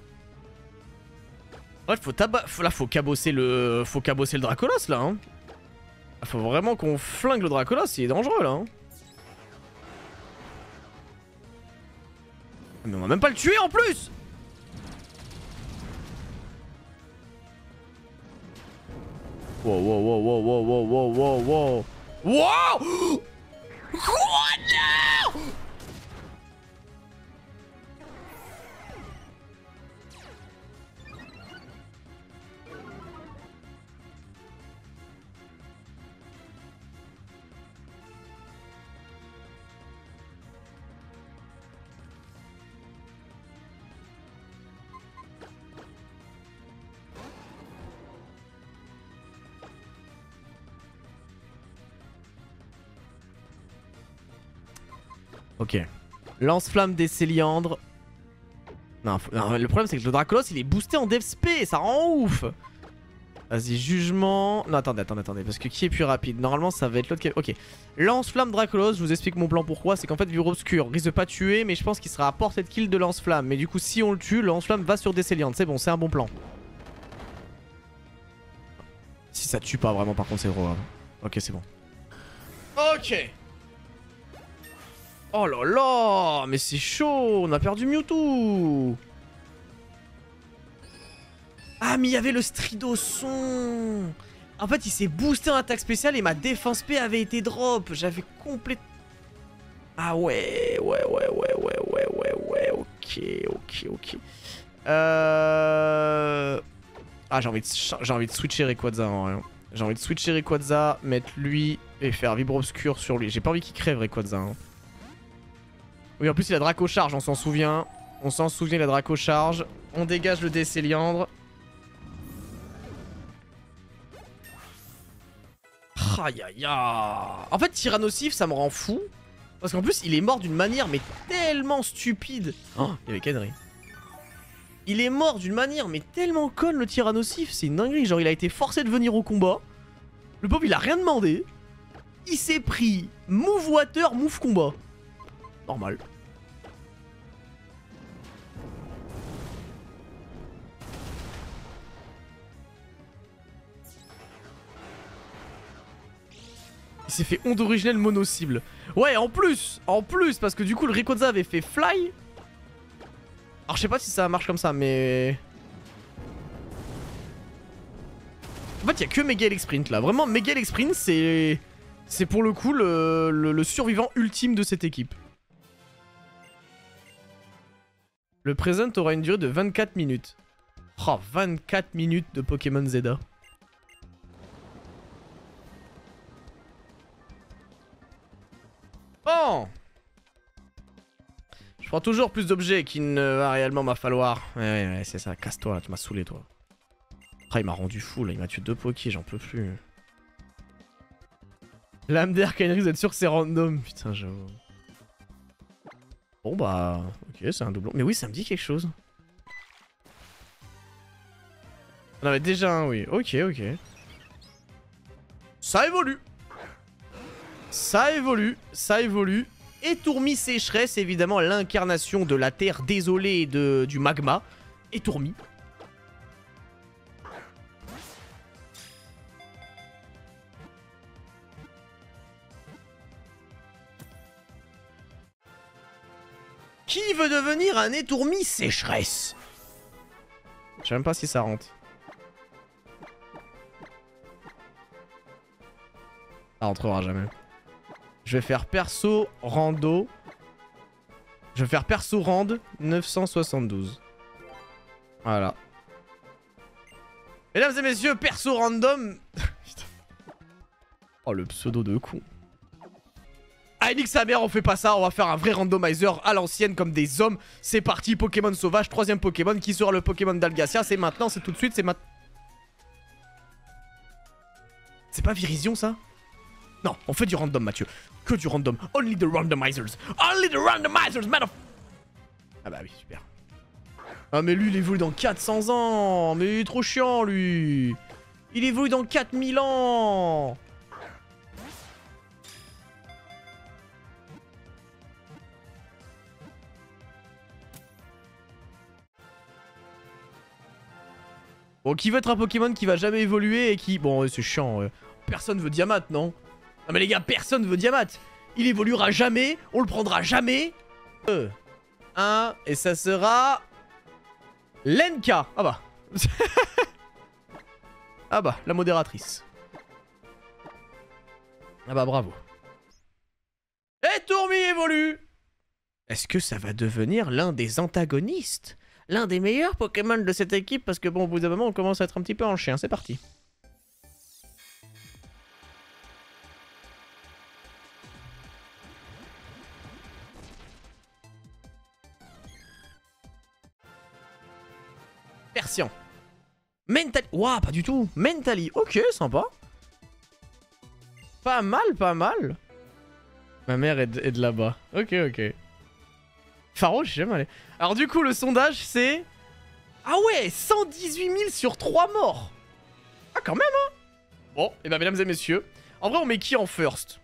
Ouais, faut cabosser le Dracolos là. Hein. Faut vraiment qu'on flingue le Dracolos, il est dangereux là. Hein. Mais on va même pas le tuer en plus. Wow. Wow. Quoi? Non! Ok. Lance-flamme des Céliandres. Non, le problème c'est que le Dracolos il est boosté en dev spé, ça rend ouf. Vas-y, jugement. Non, attendez, parce que qui est plus rapide? Normalement ça va être l'autre qui est... Ok. Lance-flamme Dracolos, je vous explique mon plan pourquoi. C'est qu'en fait Vibro Obscur risque de pas tuer, mais je pense qu'il sera à portée de kill de lance-flamme. Mais du coup si on le tue, le lance-flamme va sur des Céliandres. C'est bon, c'est un bon plan. Si ça tue pas vraiment par contre c'est trop grave. Ok, c'est bon. Ok. Oh là là, mais c'est chaud, on a perdu Mewtwo. Ah, mais il y avait le Stridosson. En fait, il s'est boosté en attaque spéciale et ma défense P avait été drop. J'avais complètement... Ah ouais, ok. Ah, j'ai envie de switcher Rayquaza en vrai. J'ai envie de switcher Rayquaza, mettre lui et faire Vibre Obscur sur lui. J'ai pas envie qu'il crève Rayquaza. Hein. Oui, en plus il a Draco Charge, on s'en souvient. On s'en souvient, il a Draco Charge. On dégage le Décéliandre. Aïe aïe aïe. En fait, Tyrannosif, ça me rend fou. Parce qu'en plus, il est mort d'une manière mais tellement stupide. Oh, il y avait Cannery. Il est mort d'une manière mais tellement conne le Tyrannosif. C'est une dinguerie. Genre, il a été forcé de venir au combat. Le pauvre, il a rien demandé. Il s'est pris move water, move combat. Normal. Il s'est fait onde originelle mono-cible. Ouais, en plus, parce que du coup, le Rayquaza avait fait fly. Alors, je sais pas si ça marche comme ça, mais... En fait, il y a que Mega Sprint là. Vraiment, Mega Sprint, c'est pour le coup le survivant ultime de cette équipe. Le present aura une durée de 24 minutes. Oh, 24 minutes de Pokémon Zeta. Bon. Je prends toujours plus d'objets qu'il ne va réellement m'en falloir. Ouais, c'est ça. Casse-toi, tu m'as saoulé, toi. Ah, il m'a rendu fou, là. Il m'a tué 2 Pokés, j'en peux plus. Lame d'air, Cannery, vous êtes sûr que c'est random? Putain, j'avoue. Bon, bah... Ok, c'est un doublon. Mais oui, ça me dit quelque chose. On avait déjà un, oui. Ok. Ça évolue. Ça évolue, ça évolue. Et Tourmi sécheresse, évidemment, l'incarnation de la terre désolée et du magma. Et Tourmi. Qui veut devenir un étourmi sécheresse? Je sais même pas si ça rentre. Ça rentrera jamais. Je vais faire perso rando. Je vais faire perso rand 972. Voilà. Mesdames et messieurs, perso random. Oh le pseudo de con. Ah nique sa mère, on fait pas ça, on va faire un vrai randomizer à l'ancienne comme des hommes. C'est parti, Pokémon sauvage, troisième Pokémon. Qui sera le Pokémon d'Algacia? C'est maintenant, c'est tout de suite, c'est maintenant. C'est pas Virizion ça? Non, on fait du random Mathieu. Que du random. Only the randomizers. Only the randomizers, man of... Ah bah oui, super. Ah mais lui il évolue dans 400 ans. Mais il est trop chiant lui. Il évolue dans 4000 ans. Bon, qui veut être un Pokémon qui va jamais évoluer et qui... Bon, c'est chiant. Personne veut Diamant, non? Non mais les gars, personne veut Diamant. Il évoluera jamais, on le prendra jamais. 1, et ça sera... Lenka. Ah bah. Ah bah, la modératrice. Ah bah, bravo. Et Tourmi évolue. Est-ce que ça va devenir l'un des antagonistes? L'un des meilleurs Pokémon de cette équipe? Parce que bon, au bout d'un moment, on commence à être un petit peu en chien. C'est parti. Persian. Mentally. Ouah, pas du tout. Mentally. Ok, sympa. Pas mal, pas mal. Ma mère est de là-bas. Ok, ok. Pharo, j'ai jamais allé. Alors du coup, le sondage, c'est... Ah ouais, 118 000 sur 3 morts. Ah, quand même, hein. Bon, et ben mesdames et messieurs, en vrai, on met qui en first?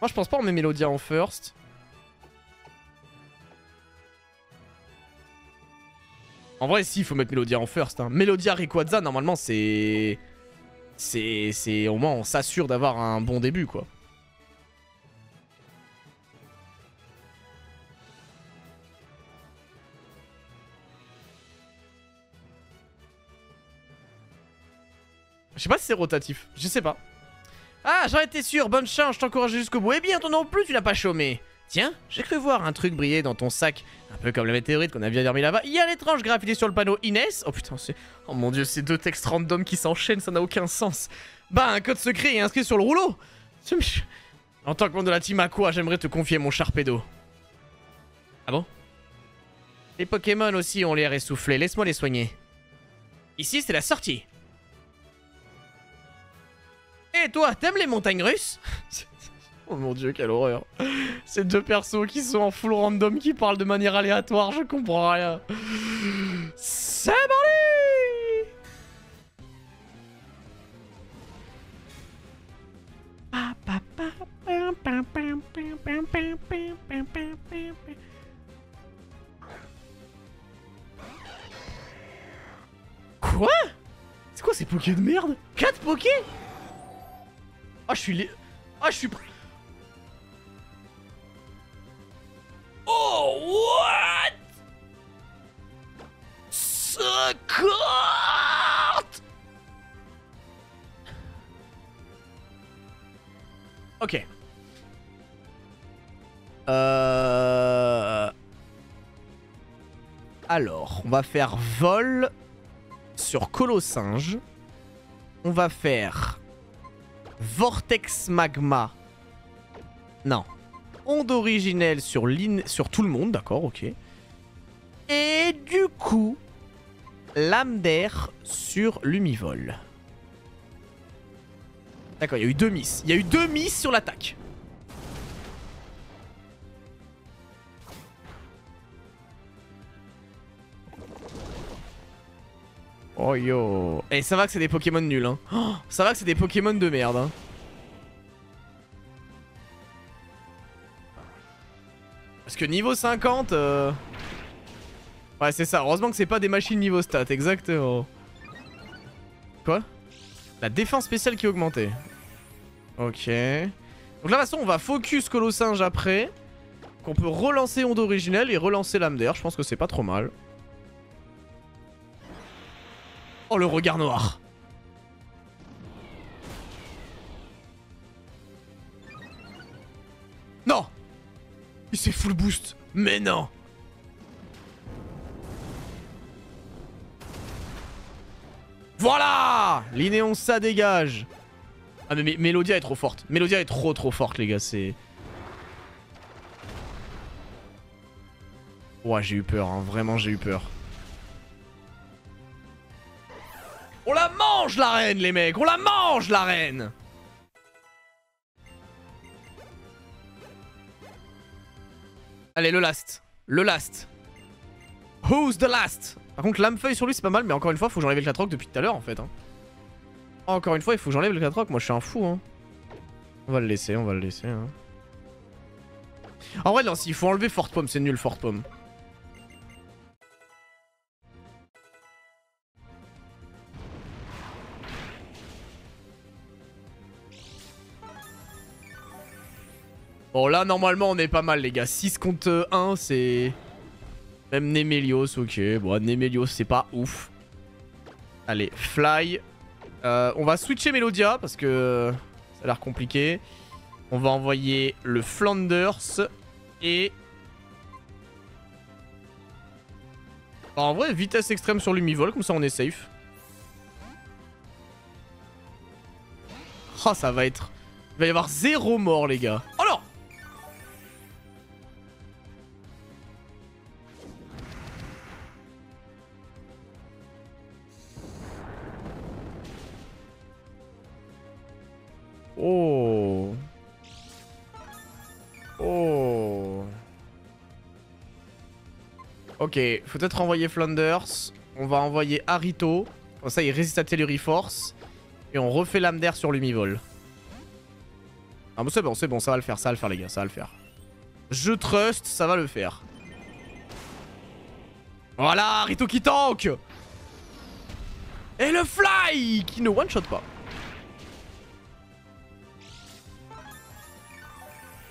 Moi, je pense pas on met Mélodia en first. En vrai, si, il faut mettre Mélodia en first. Hein. Mélodia, Rayquaza, normalement, c'est... Au moins, on s'assure d'avoir un bon début, quoi. Je sais pas si c'est rotatif. Je sais pas. Ah, j'en étais sûr. Bonne chance, je t'encourage jusqu'au bout. Eh bien, toi non plus, tu n'as pas chômé. Tiens, j'ai cru voir un truc briller dans ton sac. Un peu comme la météorite qu'on a bien dormi là-bas. Il y a l'étrange graffiti sur le panneau Inès. Oh putain, c'est... Oh mon dieu, ces deux textes random qui s'enchaînent, ça n'a aucun sens. Bah, un code secret est inscrit sur le rouleau. En tant que membre de la team Aqua, j'aimerais te confier mon Sharpedo. Ah bon? Les Pokémon aussi ont l'air essoufflés. Laisse-moi les soigner. Ici, c'est la sortie. Et toi, t'aimes les montagnes russes? Oh mon dieu, quelle horreur. Ces deux persos qui sont en full random, qui parlent de manière aléatoire, je comprends rien. C'est parti! Quoi? C'est quoi ces pokés de merde? 4 pokés? Ah, je suis... Ah, je suis... Oh, what? Secours! Ok. Alors, on va faire vol sur Colossinge. On va faire... Vortex Magma. Non. Onde originelle sur tout le monde, d'accord, ok. Et du coup, lame d'air sur Lumivol. D'accord, il y a eu 2 miss. Il y a eu 2 miss sur l'attaque. Oh yo. Et ça va que c'est des Pokémon nuls, hein. Oh, ça va que c'est des Pokémon de merde, hein. Parce que niveau 50... Ouais, c'est ça. Heureusement que c'est pas des machines niveau stat, exactement. Quoi? La défense spéciale qui est augmentée. Ok. Donc là, de toute façon, on va focus Colossinge après. Qu'on peut relancer Onde originelle et relancer Lame d'air. Je pense que c'est pas trop mal. Oh, le regard noir. Non! Il s'est full boost. Mais non! Voilà! L'Inéon, ça dégage. Ah mais Mélodia est trop forte. Mélodia est trop forte, les gars. C'est... Ouais, j'ai eu peur, hein. Vraiment, j'ai eu peur. On la mange, la reine, les mecs! On la mange, la reine! Allez, le last. Le last. Who's the last? Par contre, lame-feuille sur lui, c'est pas mal, mais encore une fois, faut que j'enlève le 4 depuis tout à l'heure, en fait. Hein. Encore une fois, il faut que j'enlève le 4 moi je suis un fou. Hein. On va le laisser, on va le laisser. Hein. En vrai, non, s'il faut enlever Forte Pomme, c'est nul, Forte Pomme. Bon, là, normalement, on est pas mal, les gars. 6 contre 1, c'est... Même Némélios, ok. Bon, Némélios, c'est pas ouf. Allez, Fly. On va switcher Mélodia, parce que ça a l'air compliqué. On va envoyer le Flanders. Et... Bah, en vrai, vitesse extrême sur Lumivol, comme ça, on est safe. Oh, ça va être... Il va y avoir 0 mort, les gars. Oh non! Oh. Oh. Ok, faut peut-être envoyer Flanders. On va envoyer Harito. Comme ça, il résiste à Telluri Force. Et on refait Lame d'air sur Lumivol. Ah, mais c'est bon, ça va le faire, les gars, ça va le faire. Je trust, ça va le faire. Voilà, Harito qui tank. Et le Fly qui ne one-shot pas.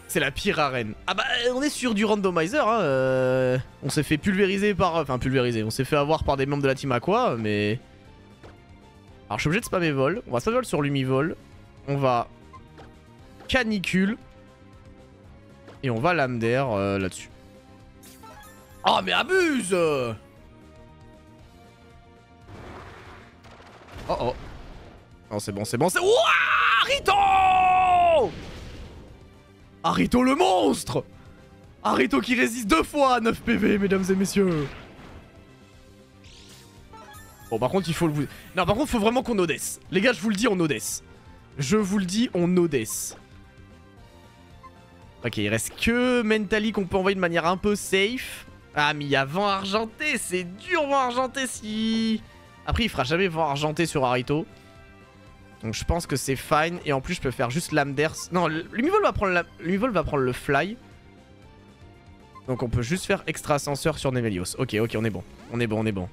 C'est la pire arène. Ah bah on est sur du randomizer hein. On s'est fait pulvériser par... Enfin pulvériser, on s'est fait avoir par des membres de la team Aqua mais... Alors je suis obligé de spammer vol. On va spammer vol sur Lumivol. On va... Canicule. Et on va Lame d'air là-dessus. Oh mais abuse. Oh oh. Non c'est bon, c'est bon, c'est... Ouah Harito. Harito le monstre! Harito qui résiste 2 fois à 9 PV, mesdames et messieurs. Bon, par contre, il faut le... Non, par contre, faut vraiment qu'on odesse. Les gars, je vous le dis, on odesse. Je vous le dis, on odesse. Ok, il reste que Mentally qu'on peut envoyer de manière un peu safe. Ah, mais il y a vent argenté. C'est dur, vent argenté, si... Après, il fera jamais vent argenté sur Harito. Donc je pense que c'est fine. Et en plus je peux faire juste Lame d'air. Non, Lumivol va prendre le Fly. Donc on peut juste faire Extra Ascenseur sur Némélios. Ok, ok, on est bon. On est bon, on est bon.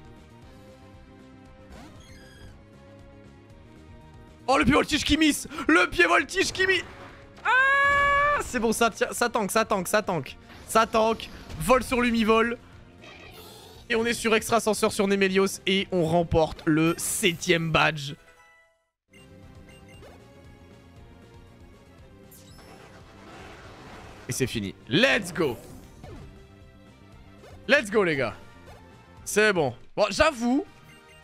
Oh, le pied voltige qui miss. Le pied voltige qui miss. Ah, c'est bon, ça tank, ça tank, ça tank. Ça tank. Vol sur Lumivol. Et on est sur Extra Ascenseur sur Némélios. Et on remporte le 7ème badge. Et c'est fini. Let's go. Let's go, les gars. C'est bon. Bon, j'avoue,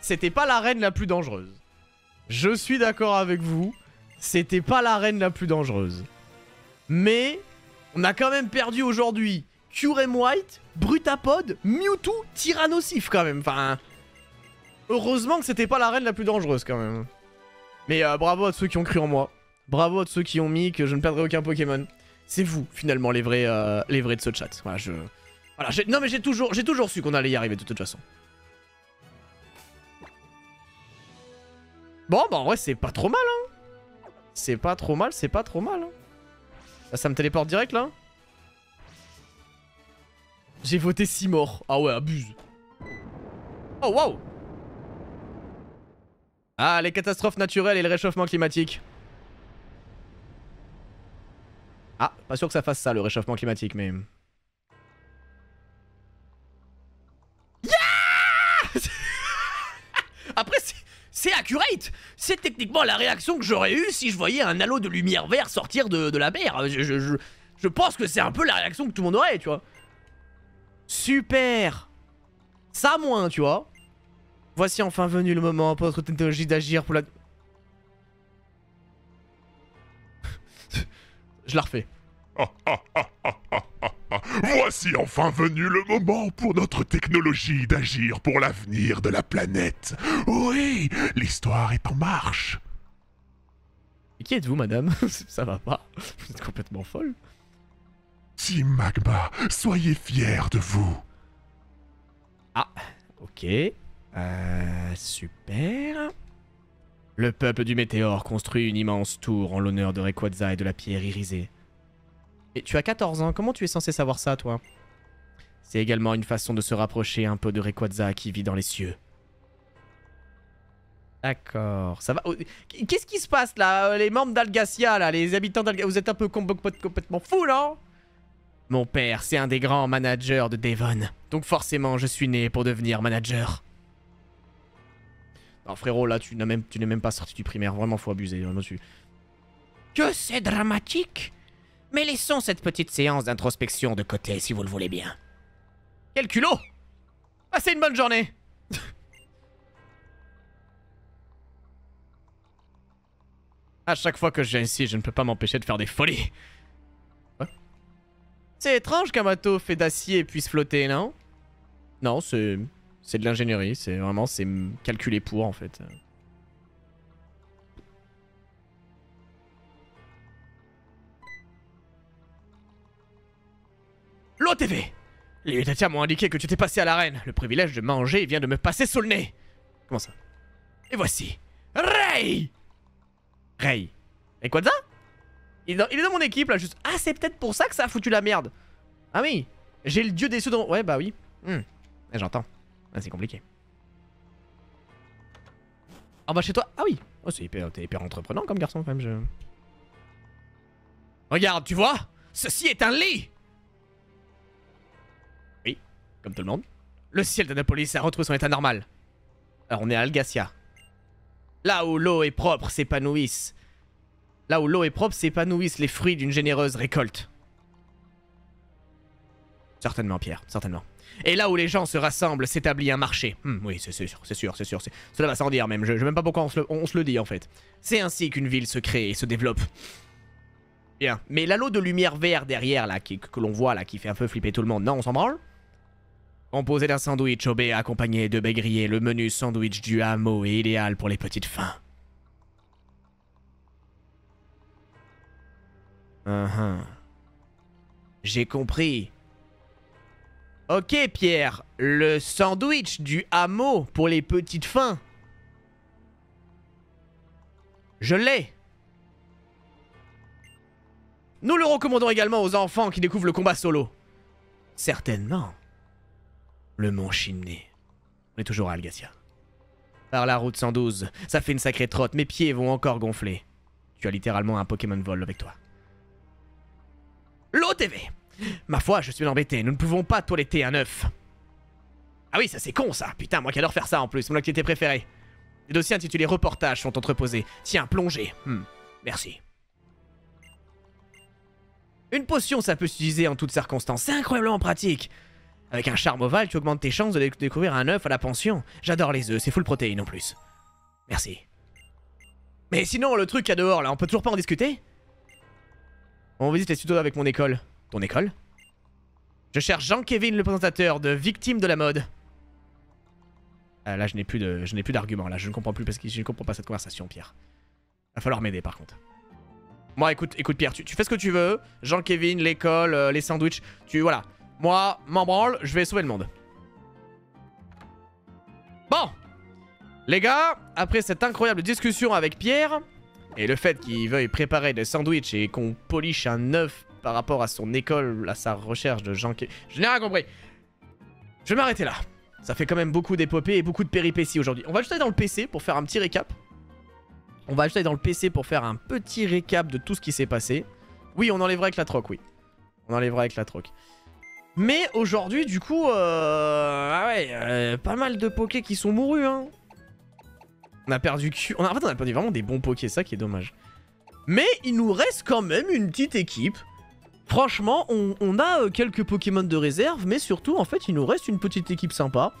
c'était pas l'arène la plus dangereuse. Je suis d'accord avec vous. C'était pas l'arène la plus dangereuse. Mais, on a quand même perdu aujourd'hui Curem White, Brutapod, Mewtwo, Tyrannosif quand même. Enfin, heureusement que c'était pas l'arène la plus dangereuse quand même. Mais bravo à ceux qui ont cru en moi. Bravo à ceux qui ont mis que je ne perdrai aucun Pokémon. C'est vous, finalement, les vrais de ce chat. Voilà, non, mais j'ai toujours su qu'on allait y arriver, de toute façon. Bon, bah, en vrai, c'est pas trop mal, hein. C'est pas trop mal, c'est pas trop mal. Hein. Là, ça me téléporte direct, là. J'ai voté 6 morts. Ah ouais, abuse. Oh, waouh. Ah, les catastrophes naturelles et le réchauffement climatique. Ah, pas sûr que ça fasse ça, le réchauffement climatique, mais... Yeah. Après, c'est accurate. C'est techniquement la réaction que j'aurais eue si je voyais un halo de lumière vert sortir de la mer. Je pense que c'est un peu la réaction que tout le monde aurait, tu vois. Super. Ça moins, tu vois. Voici enfin venu le moment pour notre technologie d'agir pour la... Je la refais. Voici enfin venu le moment pour notre technologie d'agir pour l'avenir de la planète. Oui, l'histoire est en marche. Et qui êtes-vous, madame? Ça va pas. Vous êtes complètement folle. Team Magma, soyez fiers de vous. Ah, ok. Super. Le peuple du météore construit une immense tour en l'honneur de Rayquaza et de la pierre irisée. Et tu as 14 ans, comment tu es censé savoir ça, toi? C'est également une façon de se rapprocher un peu de Rayquaza qui vit dans les cieux. D'accord, ça va. Qu'est-ce qui se passe là? Les membres d'Algacia, là, les habitants d'Algacia, vous êtes un peu complètement fous, non? Mon père, c'est un des grands managers de Devon. Donc forcément, je suis né pour devenir manager. Non, frérot, là, tu n'es même pas sorti du primaire. Vraiment, faut abuser. Que c'est dramatique. Mais laissons cette petite séance d'introspection de côté, si vous le voulez bien. Quel culot! Passez une bonne journée. À chaque fois que je viens ici, je ne peux pas m'empêcher de faire des folies. Quoi? C'est étrange qu'un bateau fait d'acier puisse flotter, non? Non, c'est de l'ingénierie. C'est vraiment, c'est calculé pour, en fait. L'OTV! Les Utatia m'ont indiqué que tu t'es passé à l'arène. Le privilège de manger vient de me passer sous le nez. Comment ça? Et voici Ray! Ray. Rayquaza? Il est dans mon équipe là, juste. Ah, c'est peut-être pour ça que ça a foutu la merde. Ah oui. J'ai le dieu des cieux dans... Ouais, bah oui. J'entends. Ah, c'est compliqué. Ah bah chez toi. Ah oui. Oh, t'es hyper entreprenant comme garçon quand même. Regarde, tu vois? Ceci est un lit. Oui, comme tout le monde. Le ciel d'Annapolis a retrouvé son état normal. Alors on est à Algacia. Là où l'eau est propre s'épanouissent. Là où l'eau est propre s'épanouissent les fruits d'une généreuse récolte. Certainement, Pierre, certainement. Et là où les gens se rassemblent s'établit un marché. Oui, c'est sûr. Cela va sans dire même, je ne sais même pas pourquoi on se le dit en fait. C'est ainsi qu'une ville se crée et se développe. Bien, mais l'halo de lumière vert derrière là, que l'on voit là, qui fait un peu flipper tout le monde, non, on s'en branle? Composé d'un sandwich au baies accompagné de baies grillées, le menu sandwich du hameau est idéal pour les petites faims. J'ai compris. Ok Pierre, le sandwich du hameau pour les petites faims. Je l'ai. Nous le recommandons également aux enfants qui découvrent le combat solo. Certainement. Le mont Chimney. On est toujours à Algacia. Par la route 112, ça fait une sacrée trotte, mes pieds vont encore gonfler. Tu as littéralement un Pokémon vol avec toi. L'OTV. Ma foi, je suis embêté, nous ne pouvons pas toiletter un œuf. Ah oui, ça c'est con ça. Putain, moi qui adore faire ça en plus, mon activité préférée. Les dossiers intitulés reportages sont entreposés. Tiens, plongée. Merci. Une potion, ça peut s'utiliser en toutes circonstances. C'est incroyablement pratique. Avec un charme ovale, tu augmentes tes chances de découvrir un œuf à la pension. J'adore les œufs, c'est full protéines en plus. Merci. Mais sinon, le truc qu'il y a dehors, là, on peut toujours pas en discuter? On visite les studios avec mon école. Ton école? Je cherche Jean-Kevin, le présentateur de Victime de la mode. Là, je n'ai plus d'arguments, là. Je ne comprends plus parce que je ne comprends pas cette conversation, Pierre. Va falloir m'aider, par contre. Moi, écoute Pierre, tu fais ce que tu veux. Jean-Kevin, l'école, les sandwichs. Voilà. Moi, m'en branle, je vais sauver le monde. Bon. Les gars, après cette incroyable discussion avec Pierre, et le fait qu'il veuille préparer des sandwichs et qu'on polish un œuf par rapport à son école, à sa recherche de Jean-Kevin... Je n'ai rien compris. Je vais m'arrêter là. Ça fait quand même beaucoup d'épopées et beaucoup de péripéties aujourd'hui. On va juste aller dans le PC pour faire un petit récap. On va juste aller dans le PC pour faire un petit récap de tout ce qui s'est passé. Oui, on enlèvera avec la troc, oui. On enlèvera avec la troc. Mais aujourd'hui, du coup, ah ouais, pas mal de pokés qui sont mourus, hein. On a perdu Q. En fait, on a perdu vraiment des bons pokés, ça qui est dommage. Mais il nous reste quand même une petite équipe. Franchement, on a quelques Pokémon de réserve, mais surtout, en fait, il nous reste une petite équipe sympa.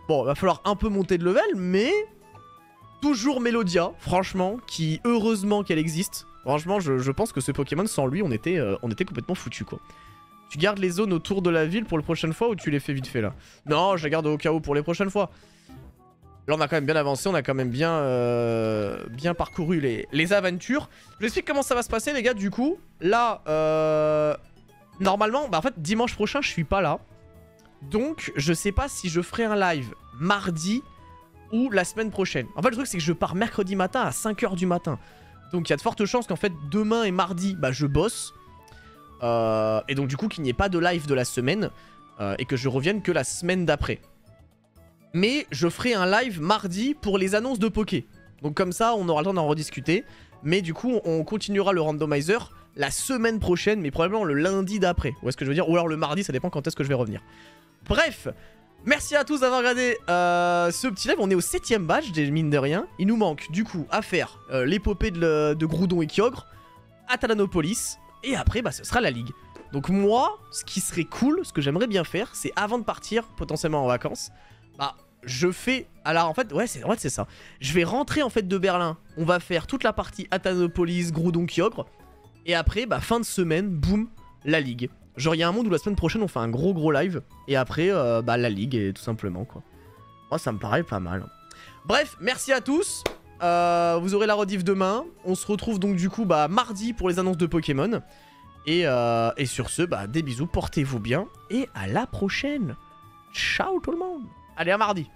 Bon, il va falloir un peu monter de level, mais toujours Melodia, franchement, qui, heureusement qu'elle existe. Franchement, je pense que ce Pokémon, sans lui, on était complètement foutu, quoi. Tu gardes les zones autour de la ville pour la prochaine fois ou tu les fais vite fait, là? Non, je les garde au cas où pour les prochaines fois. Là, on a quand même bien avancé, on a quand même bien parcouru les aventures. Je vous explique comment ça va se passer, les gars, du coup. Là, normalement, bah en fait, dimanche prochain, je suis pas là. Donc, je sais pas si je ferai un live mardi ou la semaine prochaine. En fait, le truc, c'est que je pars mercredi matin à 5 h du matin. Donc, il y a de fortes chances qu'en fait, demain et mardi, bah, je bosse. Et donc, du coup, qu'il n'y ait pas de live de la semaine. Et que je revienne que la semaine d'après. Mais je ferai un live mardi pour les annonces de Poké. Donc comme ça, on aura le temps d'en rediscuter. Mais du coup, on continuera le randomizer la semaine prochaine, mais probablement le lundi d'après. Vous voyez ce que je veux dire? Ou alors le mardi, ça dépend quand est-ce que je vais revenir. Bref, merci à tous d'avoir regardé ce petit live. On est au 7ème badge, mine de rien. Il nous manque du coup à faire l'épopée de Groudon et Kyogre, Atalanopolis, et après, bah, ce sera la ligue. Donc moi, ce qui serait cool, ce que j'aimerais bien faire, c'est avant de partir, potentiellement en vacances, bah, je fais... Alors en fait, ouais, c'est ça. Je vais rentrer en fait de Berlin. On va faire toute la partie Atalanopolis, Groudon, Kyogre. Et après, bah, fin de semaine, boum, la ligue. Genre, il y a un monde où la semaine prochaine, on fait un gros live. Et après, bah, la ligue, et tout simplement, quoi. Moi, ça me paraît pas mal. Bref, merci à tous. Vous aurez la rediff demain. On se retrouve donc du coup, bah, mardi pour les annonces de Pokémon. Et sur ce, bah, des bisous, portez-vous bien. Et à la prochaine. Ciao tout le monde. Allez, à mardi.